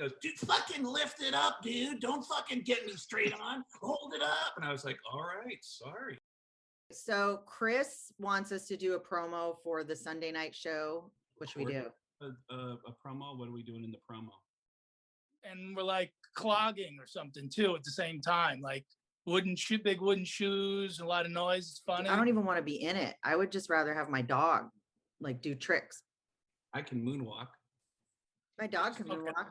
goes, dude, fucking lift it up, dude. Don't fucking get me straight on. Hold it up. And I was like, all right, sorry. So Chris wants us to do a promo for the Sunday night show, which we do. A promo? What are we doing in the promo? And we're like clogging or something too at the same time, like big wooden shoes, a lot of noise. It's funny. I don't even want to be in it. I would just rather have my dog like do tricks. I can moonwalk. My dog can moonwalk.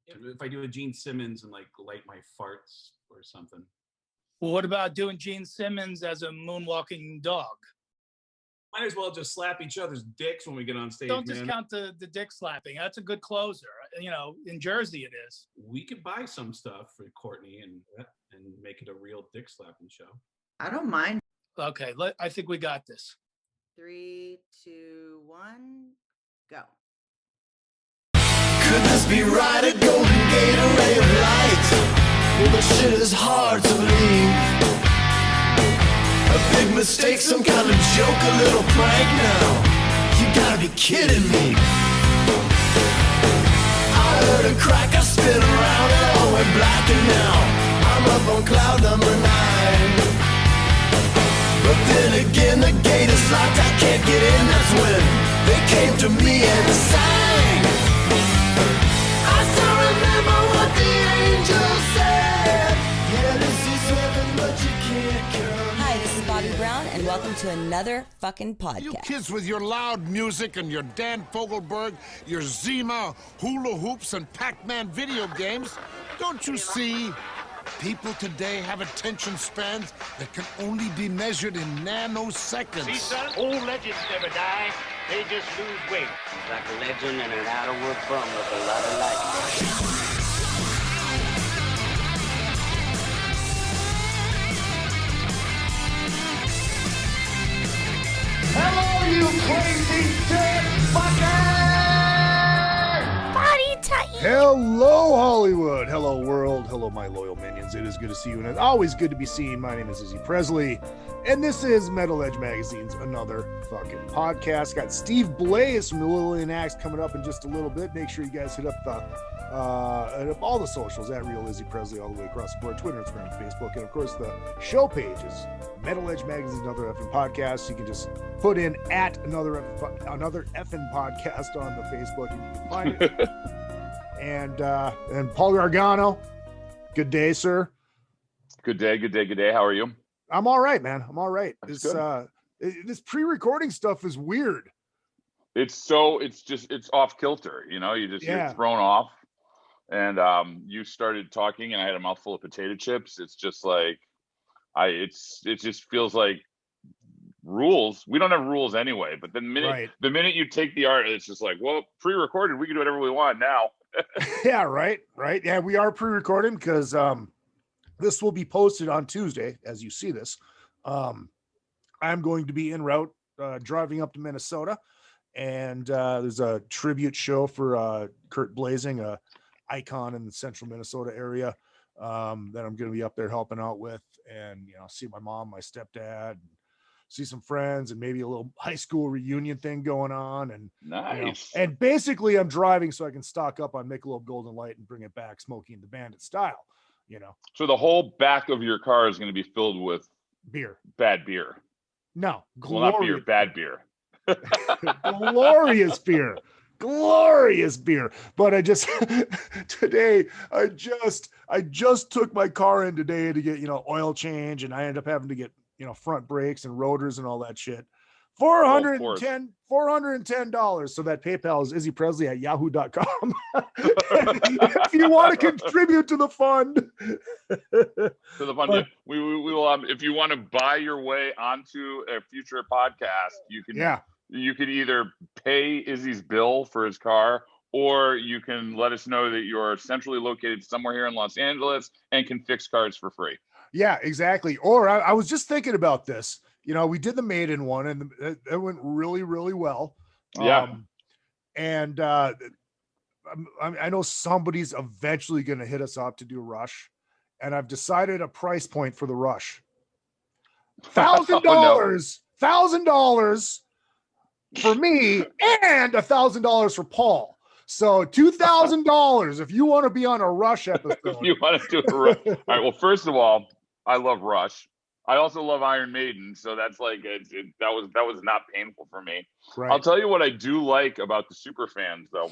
If I do a Gene Simmons and like light my farts or something. Well, what about doing Gene Simmons as a moonwalking dog? Might as well just slap each other's dicks when we get on stage. Don't discount the dick slapping. That's a good closer. You know, in Jersey it is. We could buy some stuff for Courtney and make it a real dick slapping show. I don't mind. Okay, I think we got this. 3, 2, 1, go. Could this be right? A golden gate array of light. Well, the shit is hard to believe. A big mistake, some kind of joke, a little prank now. You gotta be kidding me. I heard a crack, I spin around, it all went black, and now I'm up on cloud number 9. But then again, the gate is locked, I can't get in. That's when they came to me and sang. I still remember what the angel said. Yeah, this is heaven, but you can't come. Hi, this is Bobby Brown, and welcome to another fucking podcast. You kids with your loud music and your Dan Fogelberg, your Zima, hula hoops, and Pac-Man video games, don't you see? People today have attention spans that can only be measured in nanoseconds. See, son, old legends never die. They just lose weight. Like a legend and an outerworld bum with a lot of life. Hello, you crazy dick fucker! Body tight. Hello, Hollywood. Hello, world. Hello, my loyal minions. It is good to see you, and it's always good to be seen. My name is Izzy Presley, and this is Metal Edge Magazine's Another Fucking Podcast. Got Steve Blaze from the LILLIAN AXE coming up in just a little bit. Make sure you guys hit up all the socials at Real Izzy Presley all the way across the board: Twitter, Instagram, Facebook, and of course the show page is Metal Edge Magazine's Another Effing Podcast. You can just put in at another effing podcast on the Facebook, and you can find it. And Paul Gargano, good day, sir. Good day. How are you? I'm all right, man. I'm all right. That's This pre-recording stuff is weird. It's off kilter, you know, you're thrown off. And you started talking and I had a mouthful of potato chips. It's just like it just feels like rules. We don't have rules anyway, but the minute you take the art, it's just like, well, pre-recorded, we can do whatever we want now. Yeah, right. Yeah, we are pre-recording because this will be posted on Tuesday as you see this. I'm going to be en route driving up to Minnesota, and there's a tribute show for Kurt Blazing, a icon in the central Minnesota area, that I'm going to be up there helping out with, and see my mom, my stepdad, and see some friends, and maybe a little high school reunion thing going on. And nice. And basically I'm driving so I can stock up on Michelob Golden Light and bring it back, Smokey and the Bandit style. So the whole back of your car is going to be filled with beer, bad beer. No, not beer, bad beer. Glorious beer. But I just today I just took my car in today to get oil change, and I ended up having to get front brakes and rotors and all that shit. $410. So that PayPal is izzypresley@yahoo.com. If you want to contribute to the fund. Yeah. We will. If you want to buy your way onto a future podcast, you can. Yeah. You could either pay Izzy's bill for his car, or you can let us know that you're centrally located somewhere here in Los Angeles and can fix cars for free. Yeah, exactly. Or I was just thinking about this. We did the Maiden one, and it went really, really well. Yeah. And I know somebody's eventually going to hit us up to do Rush, and I've decided a price point for the Rush. $1,000 for me, and $1,000 for Paul. So $2,000 if you want to be on a Rush episode. If you want to do a Rush. All right. Well, first of all, I love Rush. I also love Iron Maiden, so that's like that was not painful for me. Right. I'll tell you what I do like about the super fans, though.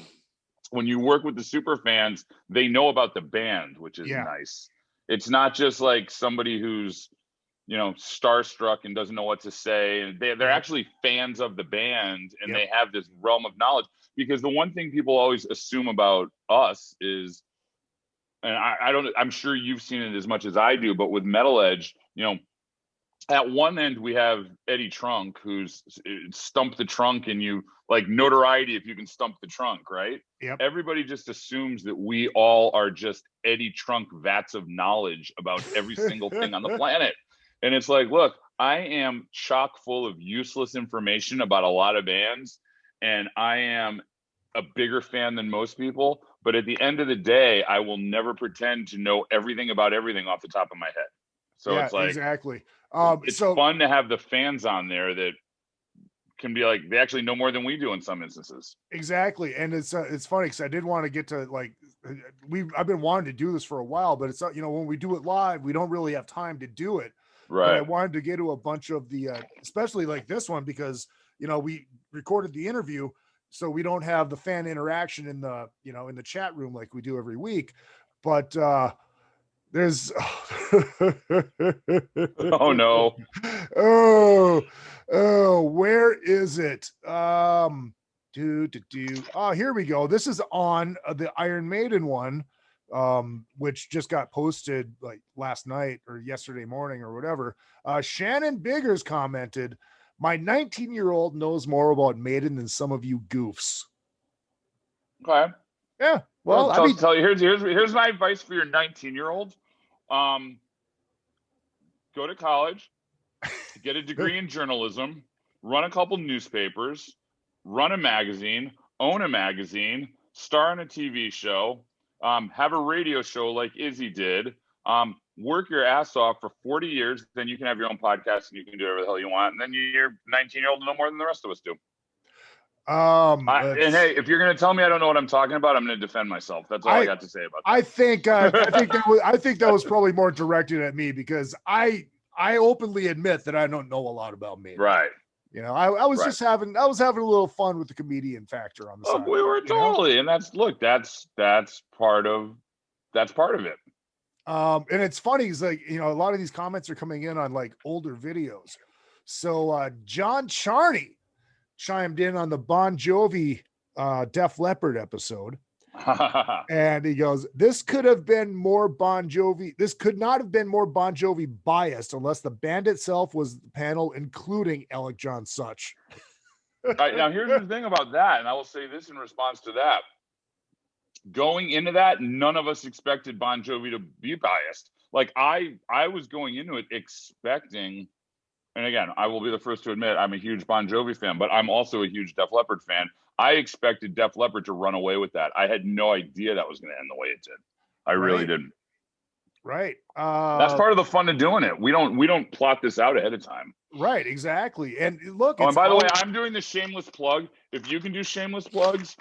When you work with the super fans, they know about the band, which is nice. It's not just like somebody who's, you know, starstruck and doesn't know what to say. And they're actually fans of the band, and they have this realm of knowledge. Because the one thing people always assume about us is, and I'm sure you've seen it as much as I do, but with Metal Edge, you know, at one end we have Eddie Trunk, who's stump the trunk, and you like notoriety if you can stump the trunk, right? Yep. Everybody just assumes that we all are just Eddie Trunk vats of knowledge about every single thing on the planet. And it's like, look, I am chock full of useless information about a lot of bands, and I am a bigger fan than most people. But at the end of the day, I will never pretend to know everything about everything off the top of my head. So it's like, exactly. It's fun to have the fans on there that can be like, they actually know more than we do in some instances. Exactly. And it's funny because I did want to get to like, I've been wanting to do this for a while, but it's not, you know, when we do it live, we don't really have time to do it. Right. But I wanted to get to a bunch of the, especially like this one, because, you know, we recorded the interview, so we don't have the fan interaction in the, you know, in the chat room like we do every week. But there's oh no. Oh, where is it? Oh, here we go. This is on the Iron Maiden one, which just got posted like last night or yesterday morning or whatever. Shannon Biggers commented, "My 19-year-old knows more about Maiden than some of you goofs." Okay. Yeah. Well, I mean, tell you, here's my advice for your 19-year-old. Go to college, get a degree in journalism, run a couple newspapers, run a magazine, own a magazine, star on a TV show, have a radio show like Izzy did, work your ass off for 40 years, then you can have your own podcast and you can do whatever the hell you want. And then your 19-year-old will know more than the rest of us do. And hey, if you're going to tell me I don't know what I'm talking about, I'm going to defend myself. That's all I got to say about that. I think that was probably more directed at me, because I openly admit that I don't know a lot about Maiden. Right. You know, I was just having a little fun with the comedian factor on the side. We were totally, and that's part of it. And it's funny, is like, you know, a lot of these comments are coming in on like older videos. So John Charney chimed in on the Bon Jovi Def Leppard episode. And he goes, this could not have been more Bon Jovi biased unless the band itself was the panel, including Alec John Such. Right, now here's the thing about that, and I will say this in response to that. Going into that, none of us expected Bon Jovi to be biased. Like I was going into it expecting, and again, I will be the first to admit I'm a huge Bon Jovi fan, but I'm also a huge Def Leppard fan. I expected Def Leppard to run away with that. I had no idea that was going to end the way it did. I really didn't. Right. That's part of the fun of doing it. We don't plot this out ahead of time. Right. Exactly. And look. Oh, and by the way, I'm doing the shameless plug. If you can do shameless plugs,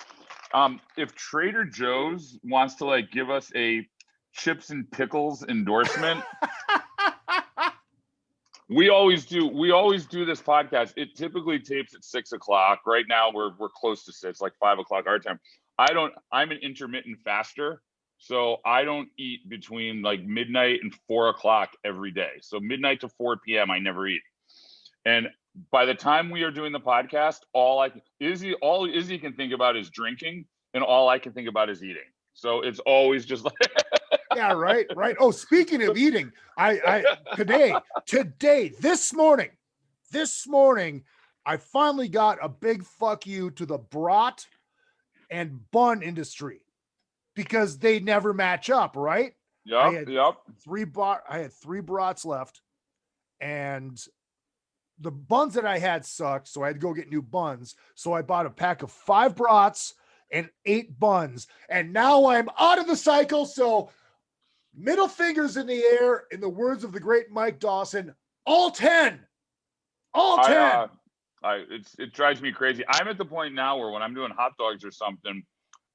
if Trader Joe's wants to like give us a chips and pickles endorsement. We always do this podcast. It typically tapes at 6:00. Right now we're close to 6, like 5:00 our time. I'm an intermittent faster, so I don't eat between like midnight and 4:00 every day. So midnight to 4 p.m. I never eat. And by the time we are doing the podcast, all Izzy can think about is drinking, and all I can think about is eating. So it's always just like yeah, right. Oh, speaking of eating, this morning, I finally got a big fuck you to the brat and bun industry, because they never match up, right? Yep. I had 3 brats left, and the buns that I had sucked, so I had to go get new buns. So I bought a pack of 5 brats and 8 buns, and now I'm out of the cycle. So middle fingers in the air, in the words of the great Mike Dawson, all 10. It drives me crazy. I'm at the point now where when I'm doing hot dogs or something,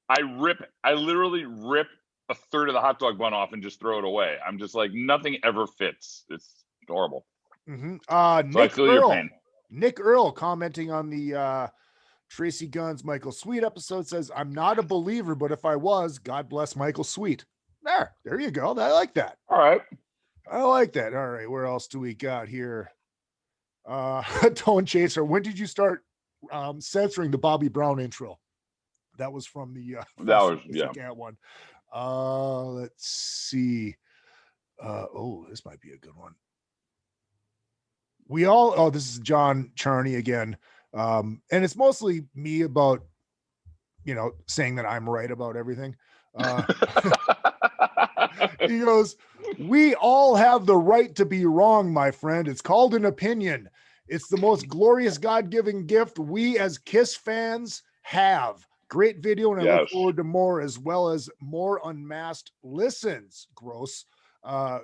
I literally rip a third of the hot dog bun off and just throw it away. I'm just like, nothing ever fits. It's horrible. Mm-hmm. So I feel your pain. Nick Earl commenting on the Tracy Gunn's Michael Sweet episode says, I'm not a believer, but if I was, God bless Michael Sweet. There you go. I like that. All right. I like that. All right. Where else do we got here? Tone Chaser. When did you start censoring the Bobby Brown intro? That was from the cat one. Let's see. This might be a good one. This is John Charney again. And it's mostly me about, saying that I'm right about everything. He goes, we all have the right to be wrong, my friend. It's called an opinion. It's the most glorious God-given gift we as Kiss fans have. Great video, and I look forward to more, as well as more unmasked listens. Gross. You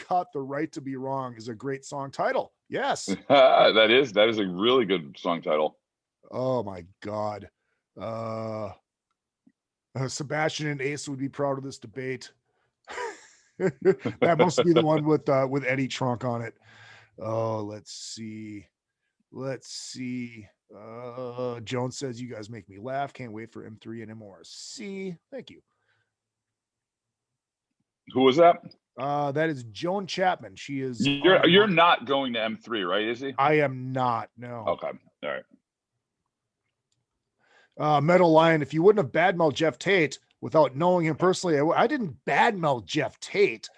Got the Right to Be Wrong is a great song title. Yes. That is a really good song title. Oh my God. Sebastian and Ace would be proud of this debate. That must be the one with Eddie Trunk on it. Oh, let's see. Jones says, you guys make me laugh. Can't wait for M3 and MORC. Thank you. Who was that? That is Joan Chapman. She is. You're not going to M3, right? Is he? I am not. No. Okay. All right. Metal Lion. If you wouldn't have badmouthed Jeff Tate without knowing him personally, I didn't badmouth Jeff Tate.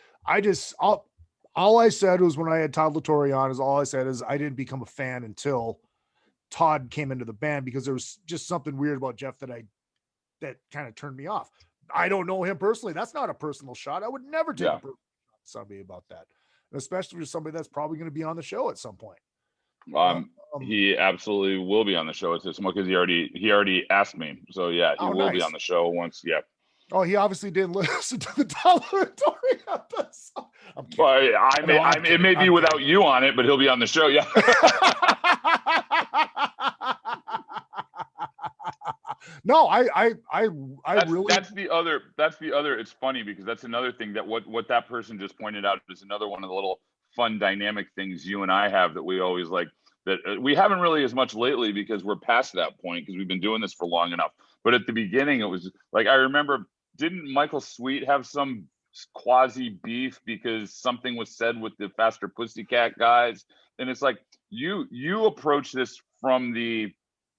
All I said was, when I had Todd LaTorre on, all I said is I didn't become a fan until Todd came into the band, because there was just something weird about Jeff that kind of turned me off. I don't know him personally. That's not a personal shot. I would never take a personal shot to somebody about that, especially with somebody that's probably going to be on the show at some point. He absolutely will be on the show at this moment, because he already asked me. So yeah, he will be on the show once. Yeah. Oh, he obviously didn't listen to the Todd LaTorre episode. It may be without you on it, but he'll be on the show. Yeah. No, that's the other. It's funny, because that's another thing that what that person just pointed out is another one of the little fun dynamic things you and I have that we always like, that we haven't really as much lately, because we're past that point, because we've been doing this for long enough. But at the beginning, it was like, I remember, didn't Michael Sweet have some quasi beef because something was said with the Faster Pussycat guys? And it's like, you approach this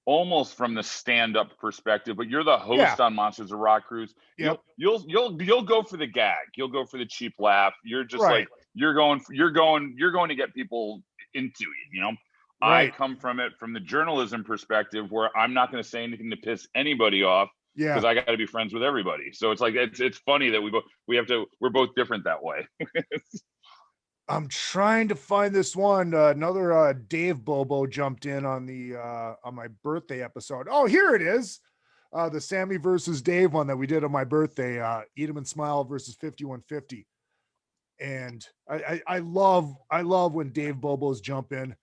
almost from the stand-up perspective, but you're the host on Monsters of Rock Cruise. Yep. You'll go for the gag. You'll go for the cheap laugh. You're just like, you're going to get people into it, Right. I come from the journalism perspective, where I'm not going to say anything to piss anybody off, because I got to be friends with everybody. So it's like, it's funny that we're both different that way. I'm trying to find this one. Another Dave Bobo jumped in on my birthday episode. Oh, here it is. The Sammy versus Dave one that we did on my birthday. Eat 'em and Smile versus 5150. And I love when Dave Bobos jump in,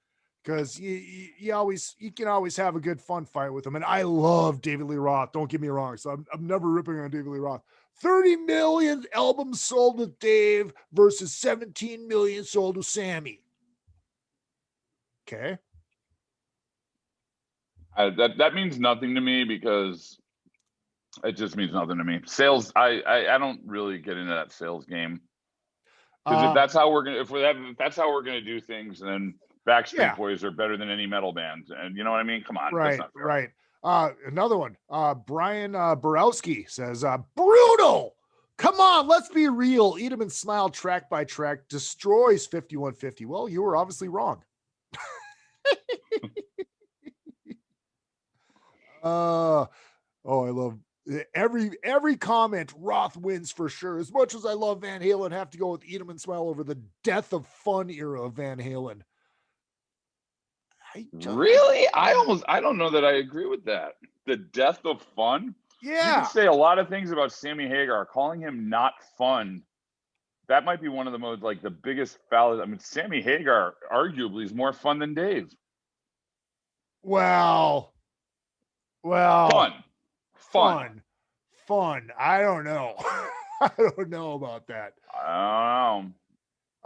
because you can always have a good fun fight with him. And I love David Lee Roth. Don't get me wrong. So I'm never ripping on David Lee Roth. 30 million albums sold with Dave versus 17 million sold with Sammy. Okay. That means nothing to me, because it just means nothing to me. Sales, I don't really get into that sales game, because if that's how we're gonna do things, then Backstreet Boys are better than any metal band, and you know what I mean? Come on, right, right. Another one. Brian Borowski says, brutal. Come on, let's be real. Eat 'em and Smile track by track destroys 5150. Well, you were obviously wrong. I love every comment. Roth wins for sure. As much as I love Van Halen, have to go with Eat 'em and Smile over the Death of Fun era of Van Halen. Really? I don't know that I agree with that. The Death of Fun? Yeah. You can say a lot of things about Sammy Hagar. Calling him not fun, that might be one of the most, like, the biggest fallacy. I mean, Sammy Hagar arguably is more fun than Dave. Well. Fun. fun. I don't know. I don't know about that. I don't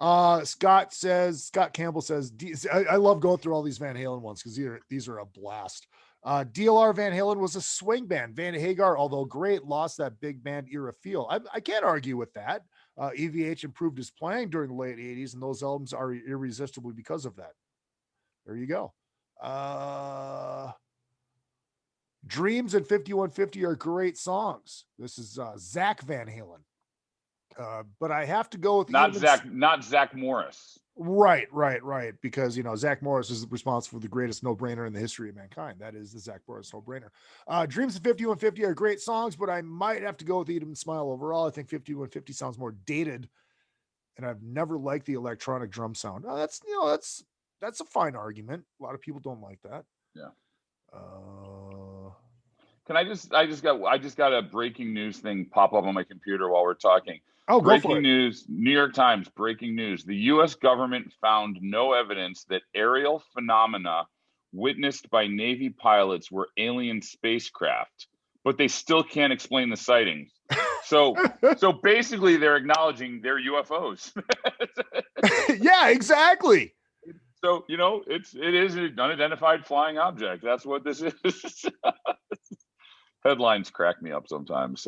know. Scott Campbell says, I love going through all these Van Halen ones because these are a blast. DLR Van Halen was a swing band. Van Hagar, although great, lost that big band era feel. I can't argue with that. EVH improved his playing during the late 80s, and those albums are irresistible because of that. There you go. Dreams and 5150 are great songs. This is Zach Van Halen. But I have to go with not Zach Morris. Right. Because, Zach Morris is responsible for the greatest no-brainer in the history of mankind. That is the Zach Morris no-brainer. Dreams of 5150 are great songs, but I might have to go with Eat 'Em and Smile overall. I think 5150 sounds more dated, and I've never liked the electronic drum sound. That's a fine argument. A lot of people don't like that. Yeah. Can I just got a breaking news thing pop up on my computer while we're talking. Oh, breaking news, New York Times, breaking news. The U.S. government found no evidence that aerial phenomena witnessed by Navy pilots were alien spacecraft, but they still can't explain the sightings. So basically they're acknowledging they're UFOs. Yeah, exactly. So, it is an unidentified flying object. That's what this is. Headlines crack me up sometimes.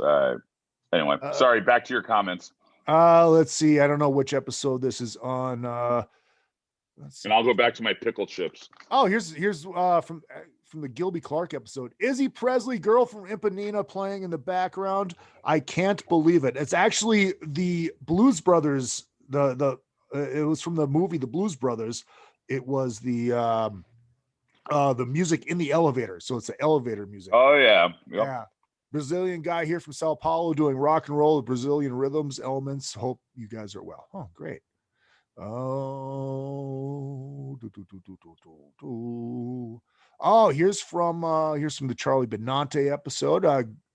Anyway, sorry, back to your comments. Let's see. I don't know which episode this is on. And I'll go back to my pickle chips. Oh, here's from the Gilby Clark episode. Izzy Presley, girl from Ipanema, playing in the background. I can't believe it. It's actually the Blues Brothers. It was from the movie The Blues Brothers. It was the music in the elevator. So it's the elevator music. Oh yeah. Yep. Yeah. Brazilian guy here from Sao Paulo doing rock and roll with Brazilian rhythms, elements. Hope you guys are well. Oh, great. Here's from the Charlie Benante episode.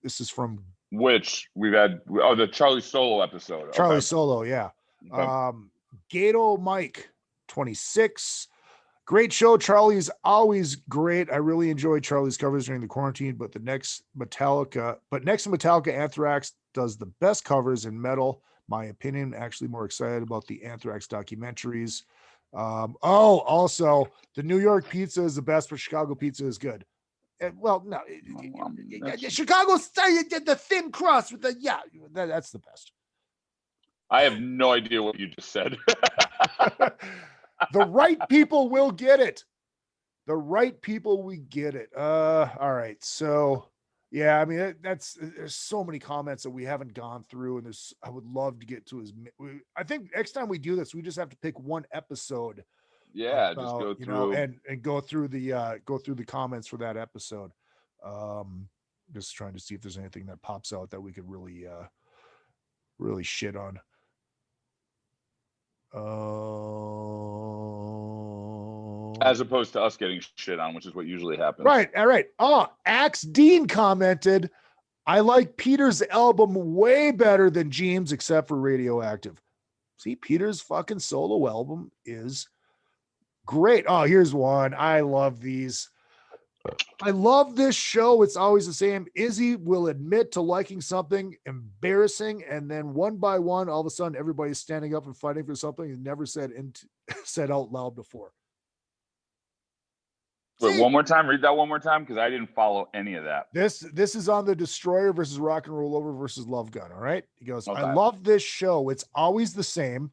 This is from which we've had. Oh, the Charlie Solo episode. Charlie Solo, yeah. Okay. Gato Mike 26. Great show. Charlie's always great. I really enjoyed Charlie's covers during the quarantine, but next to Metallica, Anthrax does the best covers in metal. My opinion, actually more excited about the Anthrax documentaries. Also the New York pizza is the best, but Chicago pizza is good. Chicago style, the thin crust with that's the best. I have no idea what you just said. The right people will get it. The right people will get it. All right. So yeah, I mean, there's so many comments that we haven't gone through, and I would love to get to I think next time we do this, we just have to pick one episode. Yeah, just go through and go through the comments for that episode. Just trying to see if there's anything that pops out that we could really shit on. As opposed to us getting shit on, which is what usually happens. Right. All right. Axe Dean commented, I like Peter's album way better than James, except for Radioactive. See, Peter's fucking solo album is great. Oh, here's one. I love these. I love this show. It's always the same. Izzy will admit to liking something embarrassing, and then one by one, all of a sudden, everybody's standing up and fighting for something he never said out loud before. Wait, one more time. Read that one more time, because I didn't follow any of that. This is on the Destroyer versus Rock and Roll Over versus Love Gun. All right. He goes, okay. I love this show. It's always the same,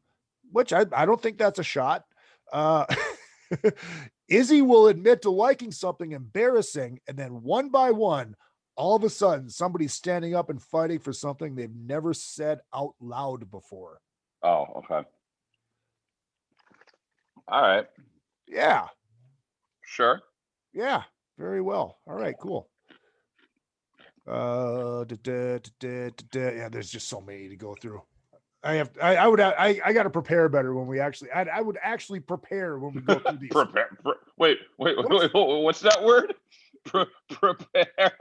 which I don't think that's a shot. Izzy will admit to liking something embarrassing, and then one by one, all of a sudden, somebody's standing up and fighting for something they've never said out loud before. Oh, okay. All right. Yeah. Sure. Yeah. Very well. All right. Cool. Yeah. There's just so many to go through. I got to prepare better when we actually. I would actually prepare when we go through these. Wait. What's that word? Prepare.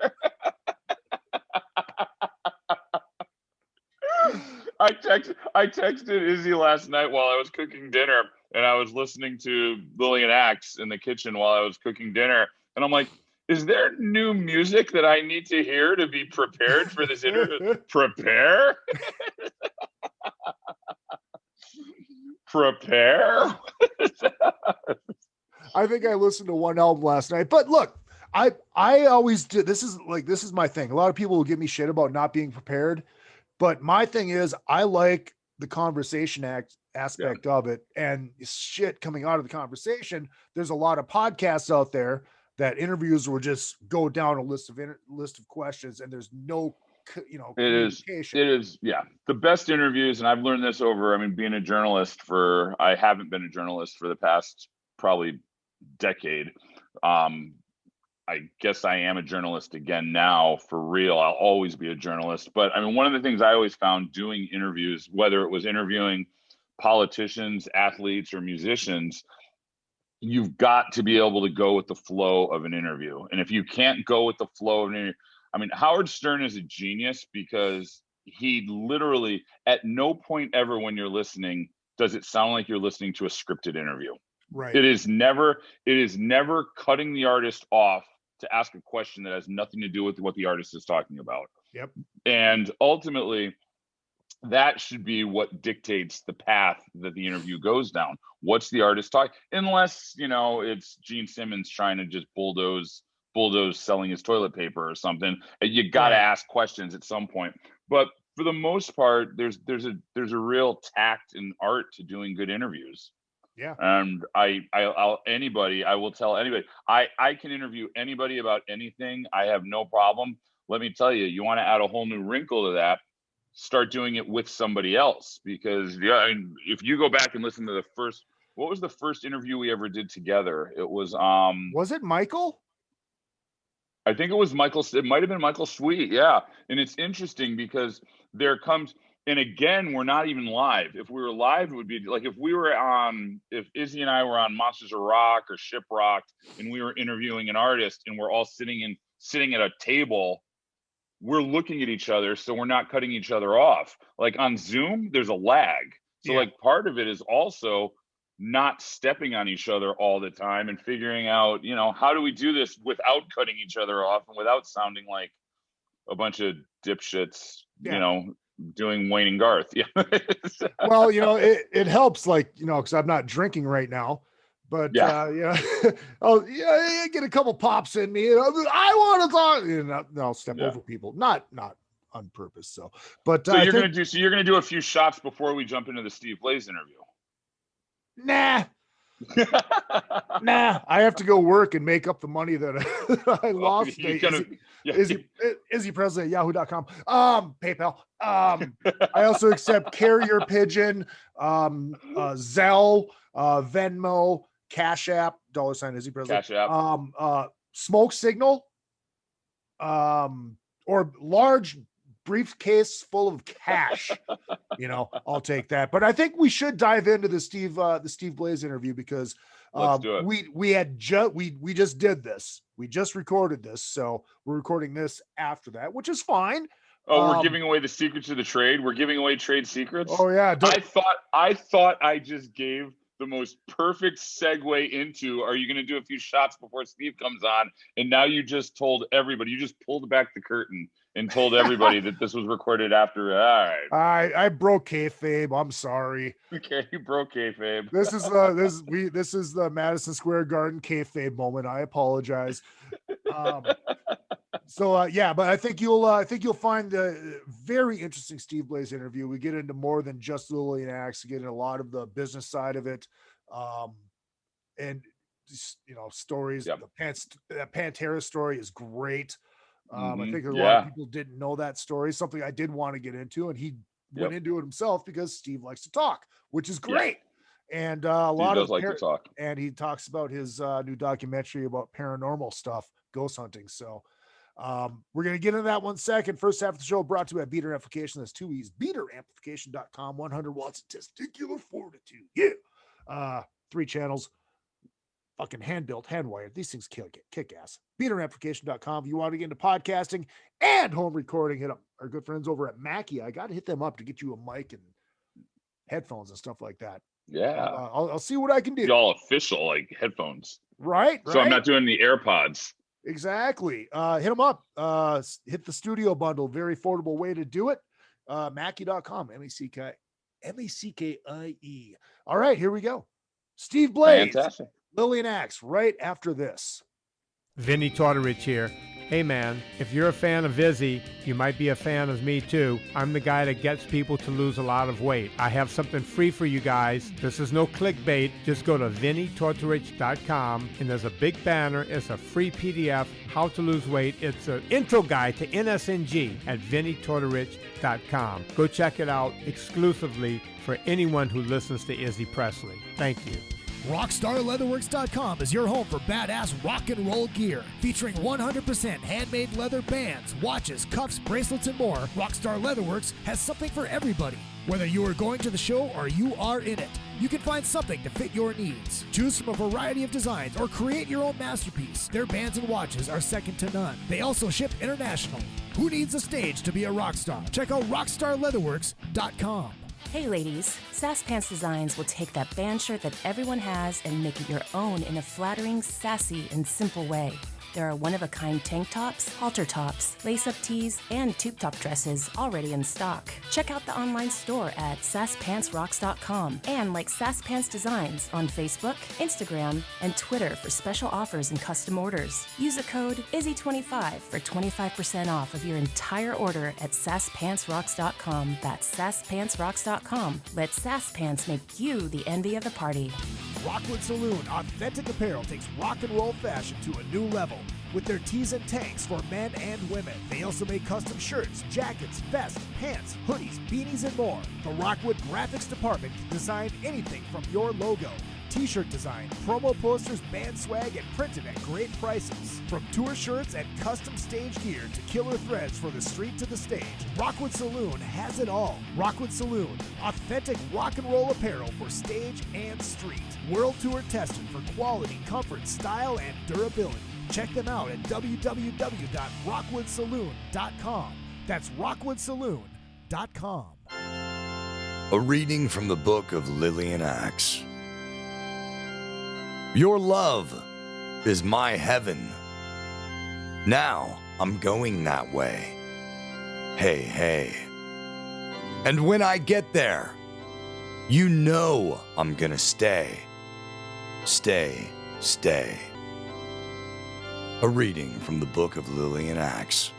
I texted Izzy last night while I was cooking dinner, and I was listening to Lillian Axe in the kitchen while I was cooking dinner, and I'm like, is there new music that I need to hear to be prepared for this interview? Prepare? Prepare? I think I listened to one album last night, but look, I always do. This is my thing. A lot of people will give me shit about not being prepared, but my thing is I like the conversation aspect of it, and shit coming out of the conversation. There's a lot of podcasts out there that interviews will just go down a list of questions, and there's no, communication. It is, yeah. The best interviews, and I've learned this over, being a journalist I haven't been a journalist for the past probably decade. I guess I am a journalist again now, for real. I'll always be a journalist. But one of the things I always found doing interviews, whether it was interviewing politicians, athletes, or musicians, you've got to be able to go with the flow of an interview. And if you can't go with the flow of an interview, Howard Stern is a genius, because he literally, at no point ever when you're listening, does it sound like you're listening to a scripted interview. Right. It is never cutting the artist off to ask a question that has nothing to do with what the artist is talking about. Yep. And ultimately, that should be what dictates the path that the interview goes down. What's the artist talking? Unless, it's Gene Simmons trying to just bulldoze selling his toilet paper or something. You got to ask questions at some point. But for the most part, there's a real tact and art to doing good interviews. Yeah. And I will tell anybody, I can interview anybody about anything. I have no problem. Let me tell you, you want to add a whole new wrinkle to that, start doing it with somebody else. Because if you go back and listen to what was the first interview we ever did together? It was it Michael? I think it was Michael. It might have been Michael Sweet. Yeah. And it's interesting because there comes, and again, we're not even live. If we were live, it would be like if Izzy and I were on Monsters of Rock or Shiprocked, and we were interviewing an artist, and we're all sitting at a table, we're looking at each other, so we're not cutting each other off. Like on Zoom, there's a lag. So like part of it is also not stepping on each other all the time and figuring out, how do we do this without cutting each other off and without sounding like a bunch of dipshits, doing Wayne and Garth. Yeah. Well, it helps, because I'm not drinking right now, but oh yeah, get a couple pops in me. I want to talk. I'll step over people, not on purpose. So, but you're gonna do a few shots before we jump into the Steve Blaze interview. Nah. I have to go work and make up the money that I lost. Izzy Presley at yahoo.com. PayPal. I also accept Carrier Pigeon, Zelle, Venmo, Cash App, $ Izzy Presley. Cash App. Smoke Signal, or large briefcase full of cash. I'll take that. But I think we should dive into the Steve Blaze interview, because let's do it. we just did this. We just recorded this, so we're recording this after that, which is fine. Oh, we're giving away the secrets of the trade. We're giving away trade secrets. Oh yeah. I thought I just gave the most perfect segue into, are you going to do a few shots before Steve comes on? And now you just told everybody, you just pulled back the curtain and told everybody that this was recorded after. All right. I broke kayfabe. I'm sorry. Okay, you broke kayfabe. This is the Madison Square Garden kayfabe moment. I apologize. But I think you'll find a very interesting Steve Blaze interview. We get into more than just LILLIAN AXE. We get into a lot of the business side of it, and stories. Yep. The Pantera story is great. I think a lot of people didn't know that story. Something I did want to get into, and he went into it himself because Steve likes to talk, which is great. And a lot of like to talk. And he talks about his new documentary about paranormal stuff, ghost hunting. So we're going to get into that one second. First half of the show brought to you by Beater Amplification. That's 2 E's, beateramplification.com, 100 watts of testicular fortitude. Yeah. 3 channels, fucking hand-built, hand-wired. These things kick ass. Beateramplification.com. If you want to get into podcasting and home recording, hit up our good friends over at Mackie. I got to hit them up to get you a mic and headphones and stuff like that. Yeah. I'll see what I can do. All official, like headphones. Right. So I'm not doing the AirPods. Exactly. Hit them up. Hit the studio bundle. Very affordable way to do it. Mackie.com. M-A-C-K-I-E. All right, here we go. Steve Blaze. Fantastic. Lillian Axe right after this. Vinny Tortorich here. Hey man, if you're a fan of Izzy, you might be a fan of me too. I'm the guy that gets people to lose a lot of weight. I have something free for you guys. This is no clickbait. Just go to VinnyTortorich.com and there's a big banner. It's a free PDF, how to lose weight. It's an intro guide to NSNG at VinnyTortorich.com. Go check it out exclusively for anyone who listens to Izzy Presley. Thank you. RockstarLeatherworks.com is your home for badass rock and roll gear. Featuring 100% handmade leather bands, watches, cuffs, bracelets, and more, Rockstar Leatherworks has something for everybody. Whether you are going to the show or you are in it, you can find something to fit your needs. Choose from a variety of designs or create your own masterpiece. Their bands and watches are second to none. They also ship internationally. Who needs a stage to be a rock star? Check out RockstarLeatherworks.com. Hey ladies, Sass Pants Designs will take that band shirt that everyone has and make it your own in a flattering, sassy, and simple way. There are one-of-a-kind tank tops, halter tops, lace-up tees, and tube-top dresses already in stock. Check out the online store at sasspantsrocks.com and like Sass Pants Designs on Facebook, Instagram, and Twitter for special offers and custom orders. Use the code IZZY25 for 25% off of your entire order at sasspantsrocks.com. That's sasspantsrocks.com. Let Sass Pants make you the envy of the party. Rockwood Saloon Authentic Apparel takes rock and roll fashion to a new level. With their tees and tanks for men and women. They also make custom shirts, jackets, vests, pants, hoodies, beanies, and more. The Rockwood Graphics Department can design anything from your logo, t-shirt design, promo posters, band swag, and printed at great prices. From tour shirts and custom stage gear to killer threads for the street to the stage, Rockwood Saloon has it all. Rockwood Saloon, authentic rock and roll apparel for stage and street. World Tour tested for quality, comfort, style, and durability. Check them out at www.rockwoodsaloon.com. That's rockwoodsaloon.com. A reading from the book of Lillian Axe. Your love is my heaven. Now I'm going that way. Hey, hey. And when I get there, you know I'm gonna stay. Stay, stay. A reading from the book of Lillian Axe.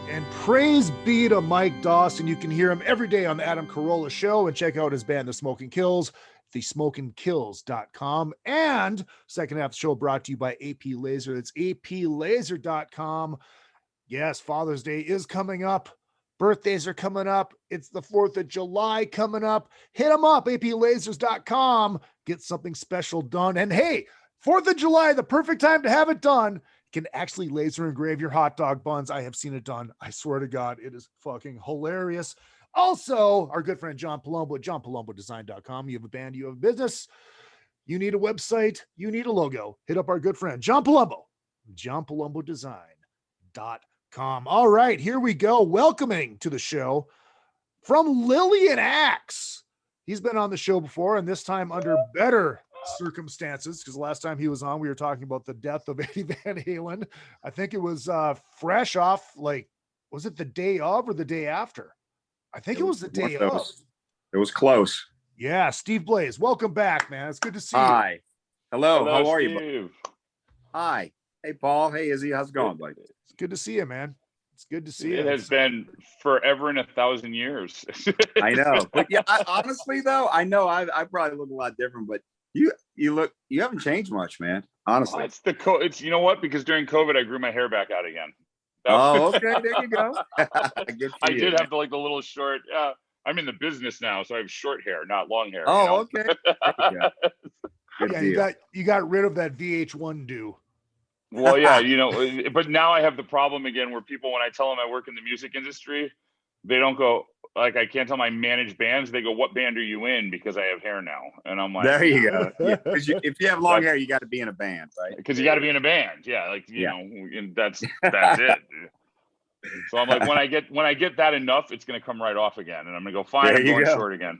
And praise be to Mike Dawson. You can hear him every day on the Adam Carolla Show and check out his band, The Smoking Kills, thesmokingkills.com. And second half of the show brought to you by AP Laser. That's aplaser.com. Yes, Father's Day is coming up. Birthdays are coming up. It's the 4th of July coming up. Hit them up, aplasers.com. Get something special done. And hey, 4th of July, the perfect time to have it done. You can actually laser engrave your hot dog buns. I have seen it done. I swear to God, it is fucking hilarious. Also, our good friend John Palumbo at johnpalumbodesign.com. You have a band, you have a business, you need a website, you need a logo. Hit up our good friend John Palumbo, johnpalumbodesign.com. All right, here we go. Welcoming to the show from Lillian Axe. He's been on the show before, and this time under better circumstances, because the last time he was on, we were talking about the death of Eddie Van Halen. I think it was fresh off, like, was it the day of or the day after? I think it was the day of. It was close. Yeah, Steve Blaze, welcome back, man. It's good to see you. Hi. Hello. How are Steve. you? Hi. Hey, Paul. Hey, Izzy. How's it going, buddy? It's good to see you, man. It's good to see you. It has been forever and 1,000 years. I know. But yeah, honestly, though, I know I probably look a lot different, but you haven't changed much, man. Honestly. It's it's you know what? Because during COVID, I grew my hair back out again. Oh, okay. There you go. I did have the little short. I'm in the business now, so I have short hair, not long hair. Oh, okay. Yeah, you got rid of that VH1 do. Well, yeah, but now I have the problem again where people, when I tell them I work in the music industry, they don't go, like, I can't tell my managed bands. They go, what band are you in? Because I have hair now. And I'm like, there you go. Yeah, because if you have long hair, you got to be in a band, right? Because you got to be in a band. Yeah. Like, you know, and that's it. So I'm like, when I get that enough, it's going to come right off again. And I'm going to go, fine, I'm going short again.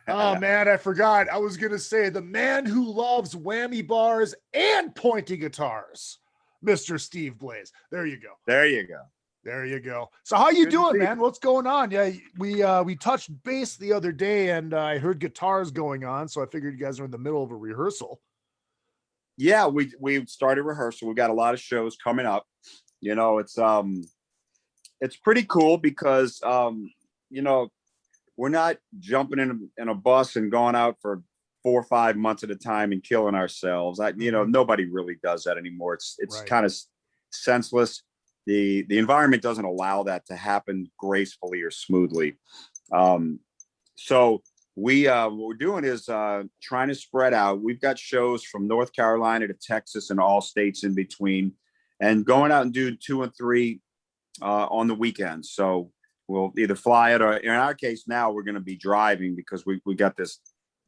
Oh man, I forgot. I was going to say the man who loves whammy bars and pointy guitars. Mr. Steve Blaze. There you go. There you go. There you go. So how you Good to doing, see man? you. What's going on? Yeah, we touched base the other day, and I heard guitars going on, so I figured you guys are in the middle of a rehearsal. Yeah, we started rehearsal. We've got a lot of shows coming up. You know, it's pretty cool because you know, we're not jumping in a bus and going out for 4 or 5 months at a time and killing ourselves. You know, nobody really does that anymore. It's Right. kind of senseless. The environment doesn't allow that to happen gracefully or smoothly. So what we're doing is trying to spread out. We've got shows from North Carolina to Texas and all states in between, and going out and do 2 and 3 on the weekends. So we'll either fly it, or in our case now we're going to be driving because we got this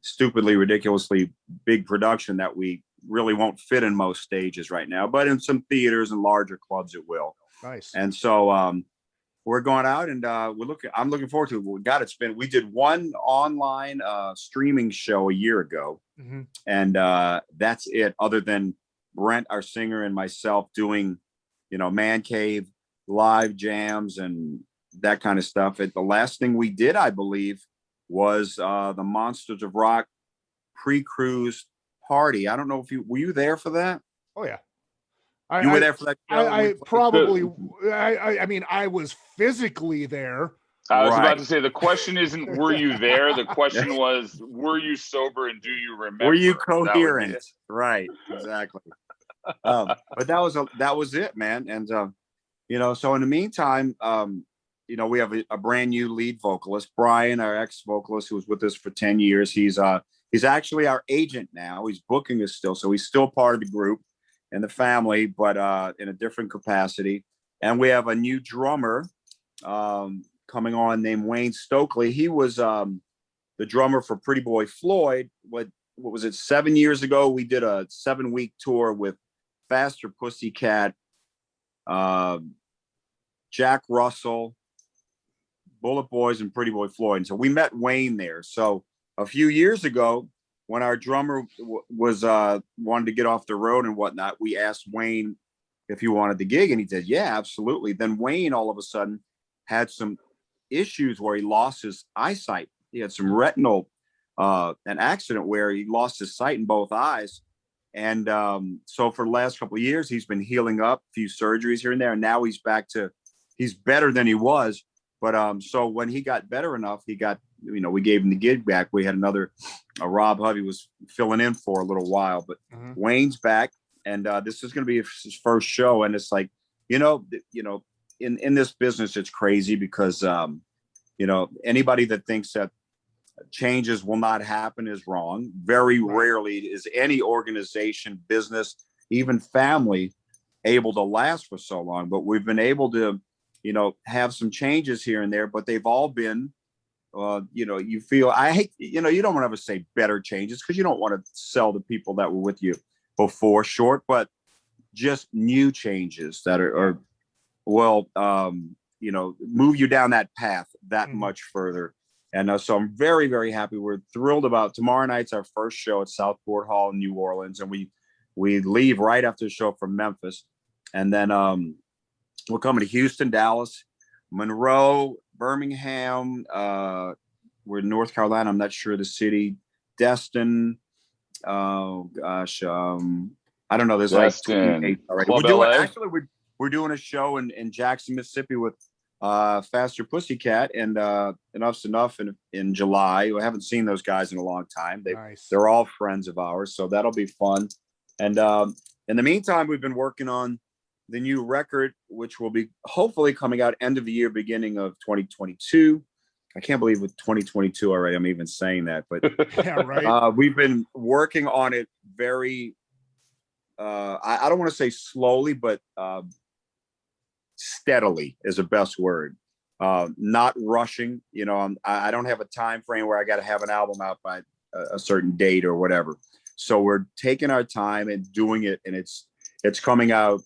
stupidly, ridiculously big production that we really won't fit in most stages right now, but in some theaters and larger clubs it will. Nice. And so we're going out, and I'm looking forward to it. We did one online streaming show a year ago, and that's it, other than Brent, our singer, and myself doing, you know, man cave live jams and that kind of stuff. The last thing we did, I believe, was the Monsters of Rock pre-cruise party. I don't know if were you there for that? Oh yeah. You were there for that show? I mean, I was physically there. I was about to say, the question isn't were you there? The question was, were you sober and do you remember? Were you coherent? Right, exactly. But that was it, man. And you know, so in the meantime, you know, we have a brand new lead vocalist, Brian, our ex-vocalist, who was with us for 10 years. He's actually our agent now. He's booking us still, so he's still part of the group and the family, but in a different capacity. And we have a new drummer coming on named Wayne Stokely. He was the drummer for Pretty Boy Floyd. What was it? 7 years ago, we did a 7-week tour with Faster Pussycat, Jack Russell, Bullet Boys, and Pretty Boy Floyd. And so we met Wayne there. So a few years ago, when our drummer was wanted to get off the road and whatnot, we asked Wayne if he wanted the gig, and he said, yeah, absolutely. Then Wayne all of a sudden had some issues where he lost his eyesight. He had some retinal, an accident where he lost his sight in both eyes. And so for the last couple of years, he's been healing up, a few surgeries here and there. And now he's better than he was. But so when he got better enough, we gave him the gig back. We had Rob Hovey was filling in for a little while, but Wayne's back, and this is going to be his first show. And it's like, in this business, it's crazy because, anybody that thinks that changes will not happen is wrong. Very rarely is any organization, business, even family able to last for so long. But we've been able to, have some changes here and there, but they've all been, you feel, you don't want to ever say better changes because you don't want to sell the people that were with you before short, but just new changes that move you down that path that much further. And so I'm very, very happy. We're thrilled about tomorrow night's our first show at Southport Hall in New Orleans. And we leave right after the show from Memphis. And then we're coming to Houston, Dallas, Monroe, Birmingham. We're in North Carolina. I'm not sure the city. Destin. Oh gosh. I don't know. There's Destin. like 28 already. We're doing a show in Jackson, Mississippi with Faster Pussycat and Enough's Enough in July. We haven't seen those guys in a long time. They're all friends of ours, so that'll be fun. And in the meantime, we've been working on the new record, which will be hopefully coming out end of the year, beginning of 2022. I can't believe with 2022 already, I'm even saying that, but yeah, right. We've been working on it very, I don't want to say slowly, but steadily is the best word. Not rushing, I don't have a time frame where I got to have an album out by a certain date or whatever. So we're taking our time and doing it, and it's coming out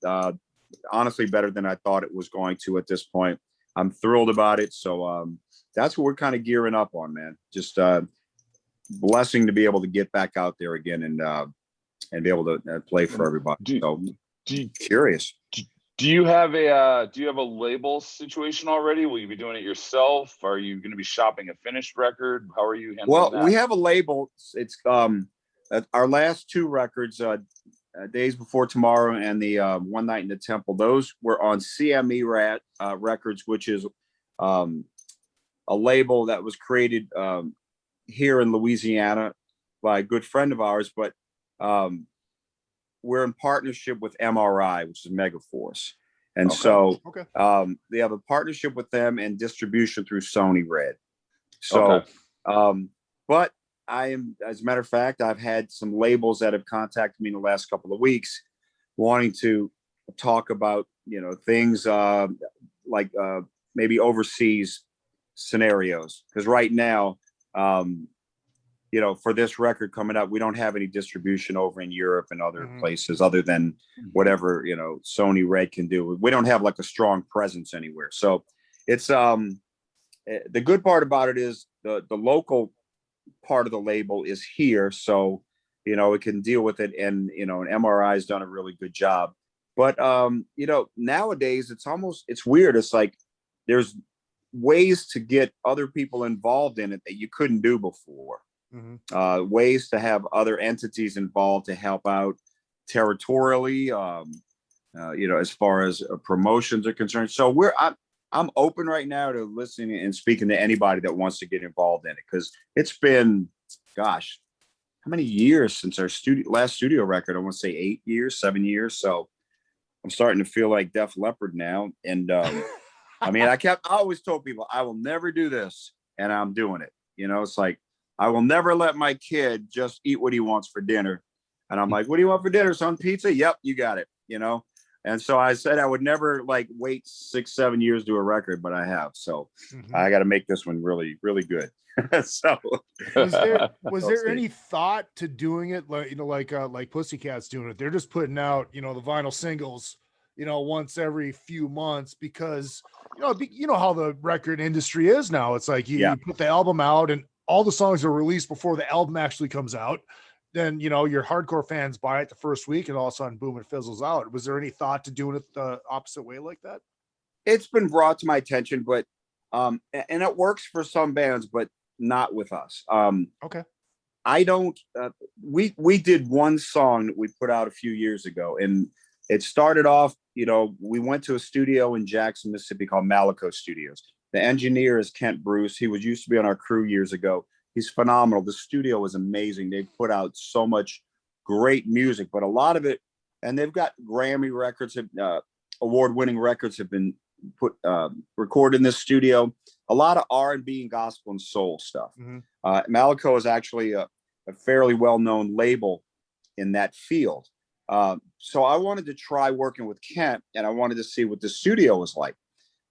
honestly better than I thought it was going to at this point. I'm thrilled about it. So that's what we're kind of gearing up on, man. Just blessing to be able to get back out there again and be able to play for everybody. Curious. Do you have a label situation already? Will you be doing it yourself? Are you going to be shopping a finished record? How are you handling that? We have a label. It's our last two records, Days Before Tomorrow and the One Night in the Temple. Those were on CME Records, which is a label that was created here in Louisiana by a good friend of ours, but we're in partnership with MRI, which is Megaforce. And so they have a partnership with them and distribution through Sony Red. So, but I am, as a matter of fact, I've had some labels that have contacted me in the last couple of weeks wanting to talk about, things like maybe overseas scenarios. Because right now, for this record coming up, we don't have any distribution over in Europe and other places other than whatever, Sony Red can do. We don't have like a strong presence anywhere. So it's the good part about it is the local part of the label is here. So, it can deal with it. And, and MRI has done a really good job. But, nowadays it's weird. It's like there's ways to get other people involved in it that you couldn't do before. Ways to have other entities involved to help out territorially, as far as promotions are concerned. So I'm open right now to listening and speaking to anybody that wants to get involved in it, because it's been, gosh, how many years since our last studio record? I want to say 8 years, 7 years. So I'm starting to feel like Def Leppard now. And I mean, I always told people I will never do this, and I'm doing it. It's like, I will never let my kid just eat what he wants for dinner. And I'm like, what do you want for dinner, son? Pizza? Yep, you got it. And so I said I would never wait 6-7 years to do a record, but I have. So I got to make this one really, really good. So was there any thought to doing it like Pussycat's doing it? They're just putting out, the vinyl singles, once every few months, because you know how the record industry is now. It's like you put the album out and all the songs are released before the album actually comes out. Then, your hardcore fans buy it the first week and all of a sudden, boom, it fizzles out. Was there any thought to doing it the opposite way like that? It's been brought to my attention, but, and it works for some bands, but not with us. I don't, we did one song that we put out a few years ago, and it started off, we went to a studio in Jackson, Mississippi called Malaco Studios. The engineer is Kent Bruce. He used to be on our crew years ago. He's phenomenal. The studio was amazing. They put out so much great music, but a lot of it, and they've got Grammy records, award-winning records have been recorded in this studio. A lot of R&B and gospel and soul stuff. Malaco is actually a fairly well-known label in that field. So I wanted to try working with Kent, and I wanted to see what the studio was like.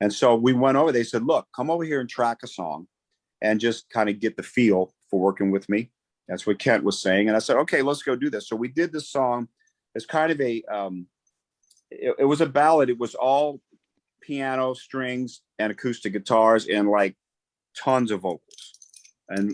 And so we went over, they said, look, come over here and track a song and just kind of get the feel for working with me. That's what Kent was saying. And I said, okay, let's go do this. So we did this song. It's kind of a, it was a ballad. It was all piano, strings, and acoustic guitars, and tons of vocals. And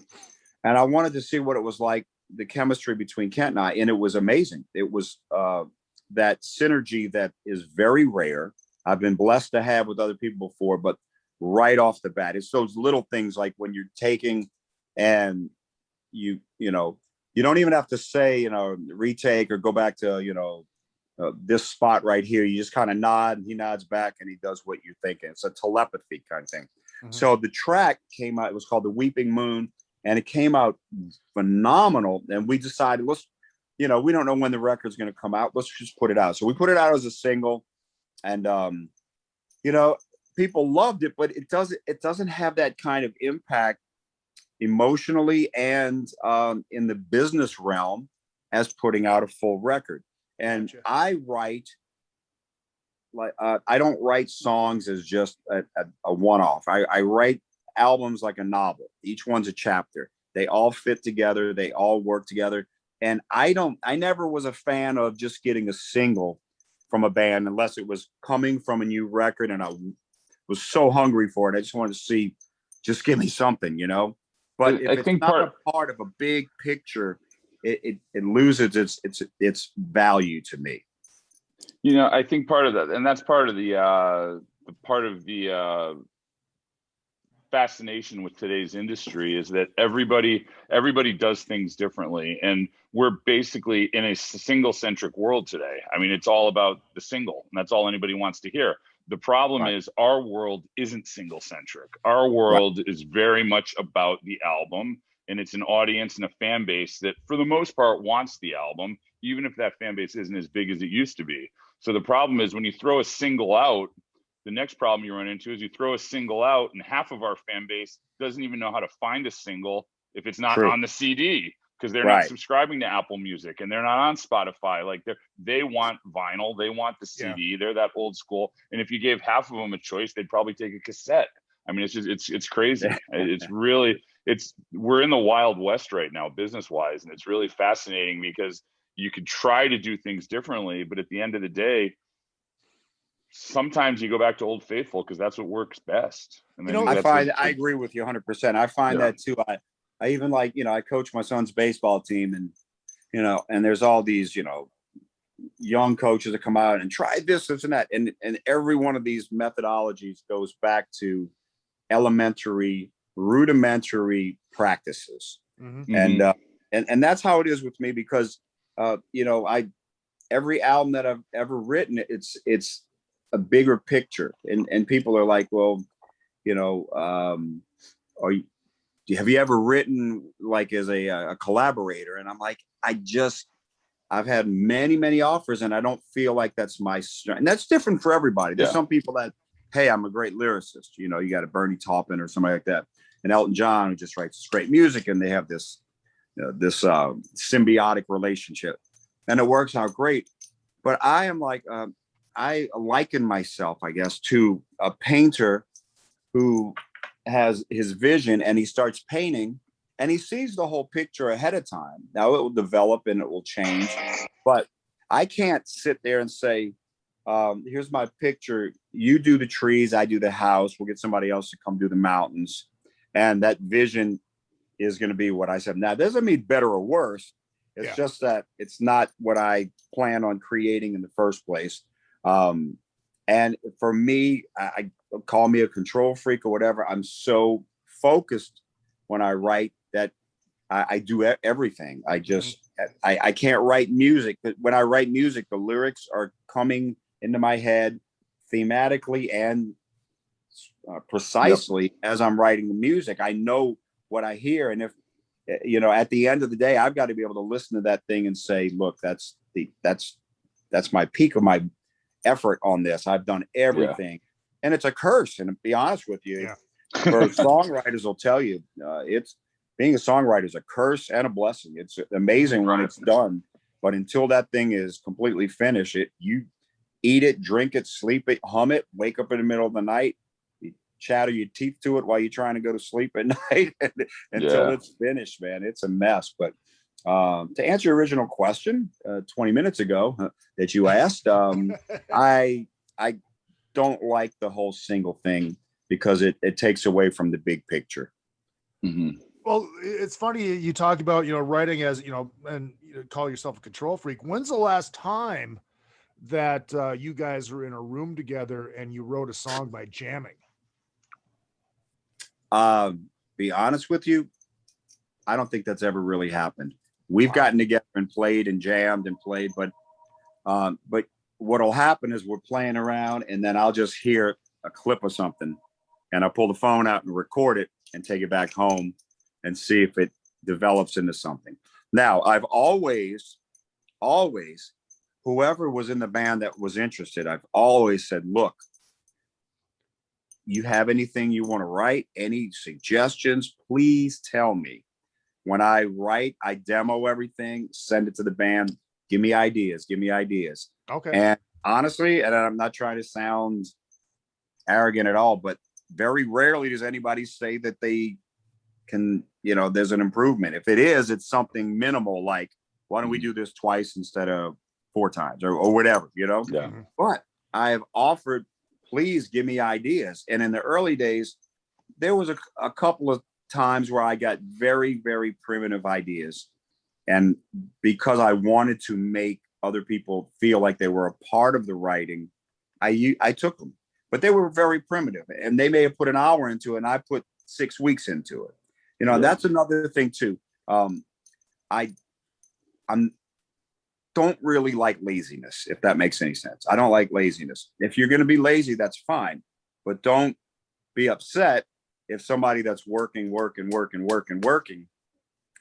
I wanted to see what it was like, the chemistry between Kent and I, and it was amazing. It was that synergy that is very rare. I've been blessed to have with other people before, but right off the bat, it's those little things like when you're taking and you don't even have to say, retake or go back to, this spot right here. You just kind of nod and he nods back and he does what you're thinking. It's a telepathy kind of thing. So the track came out, it was called The Weeping Moon, and it came out phenomenal. And we decided, we don't know when the record's going to come out. Let's just put it out. So we put it out as a single. And, people loved it, but it doesn't have that kind of impact emotionally and in the business realm as putting out a full record. And gotcha. I don't write songs as just a one-off. I write albums like a novel. Each one's a chapter. They all fit together. They all work together. And I never was a fan of just getting a single from a band unless it was coming from a new record and I was so hungry for it. I just wanted to see, just give me something, But if it's not a part of a big picture, it loses its value to me. You know, I think part of that, and that's part of the fascination with today's industry, is that everybody does things differently, and we're basically in a single centric world today. I mean, it's all about the single, and that's all anybody wants to hear. The problem is our world isn't single centric. Our world is very much about the album, and it's an audience and a fan base that for the most part wants the album, even if that fan base isn't as big as it used to be. So the problem is when you throw a single out, the next problem you run into is you throw a single out and half of our fan base doesn't even know how to find a single if it's not on the CD, because they're not subscribing to Apple Music and they're not on Spotify. Like they want vinyl, they want the CD, they're that old school. And if you gave half of them a choice, they'd probably take a cassette. I mean, it's crazy. We're in the Wild West right now, business wise. And it's really fascinating because you could try to do things differently, but at the end of the day, sometimes you go back to Old Faithful because that's what works best. And then I agree with you 100%. I find that too. I even like, I coach my son's baseball team, and, and there's all these, young coaches that come out and try this and that. And every one of these methodologies goes back to rudimentary practices. Mm-hmm. And that's how it is with me, because, every album that I've ever written, it's a bigger picture, and people are like, well, have you ever written like as a collaborator? And I'm like, I've had many offers, and I don't feel like that's my strength. And that's different for everybody. There's some people that, hey, I'm a great lyricist. You got a Bernie Taupin or somebody like that, and Elton John, who just writes great music, and they have this symbiotic relationship, and it works out great. But I am like, I liken myself, I guess, to a painter who has his vision and he starts painting and he sees the whole picture ahead of time. Now it will develop and it will change, but I can't sit there and say, here's my picture. You do the trees, I do the house. We'll get somebody else to come do the mountains. And that vision is going to be what I said. Now, that doesn't mean better or worse. It's just that it's not what I plan on creating in the first place. And for me, I call me a control freak or whatever. I'm so focused when I write that I do everything. I can't write music. But when I write music, the lyrics are coming into my head thematically and precisely as I'm writing the music. I know what I hear. And if, at the end of the day, I've got to be able to listen to that thing and say, look, that's my peak of my effort on this. I've done everything. And it's a curse. And to be honest with you, for songwriters will tell you, it's being a songwriter is a curse and a blessing. It's amazing when it's done, but until that thing is completely finished, you eat it, drink it, sleep it, hum it, wake up in the middle of the night, you chatter your teeth to it while you're trying to go to sleep at night until it's finished, man. It's a mess. But to answer your original question 20 minutes ago that you asked, I don't like the whole single thing because it takes away from the big picture. Mm-hmm. Well, it's funny you talked about, writing as, and call yourself a control freak. When's the last time that you guys were in a room together and you wrote a song by jamming? Be honest with you, I don't think that's ever really happened. We've gotten together and played and jammed and played, but what'll happen is we're playing around and then I'll just hear a clip of something and I'll pull the phone out and record it and take it back home and see if it develops into something. Now, I've always, whoever was in the band that was interested, I've always said, look, you have anything you want to write, any suggestions, please tell me. When I write, I demo everything, send it to the band, give me ideas. Okay. And honestly, and I'm not trying to sound arrogant at all, but very rarely does anybody say that they can, there's an improvement. If it is, it's something minimal, like, why don't we do this twice instead of 4 times or whatever, Yeah. But I have offered, please give me ideas. And in the early days, there was a couple of times where I got very, very primitive ideas. And because I wanted to make other people feel like they were a part of the writing, I took them, but they were very primitive, and they may have put an hour into it and I put 6 weeks into it. You know, that's another thing too. I'm don't really like laziness, if that makes any sense. I don't like laziness. If you're going to be lazy, that's fine, but don't be upset if somebody that's working,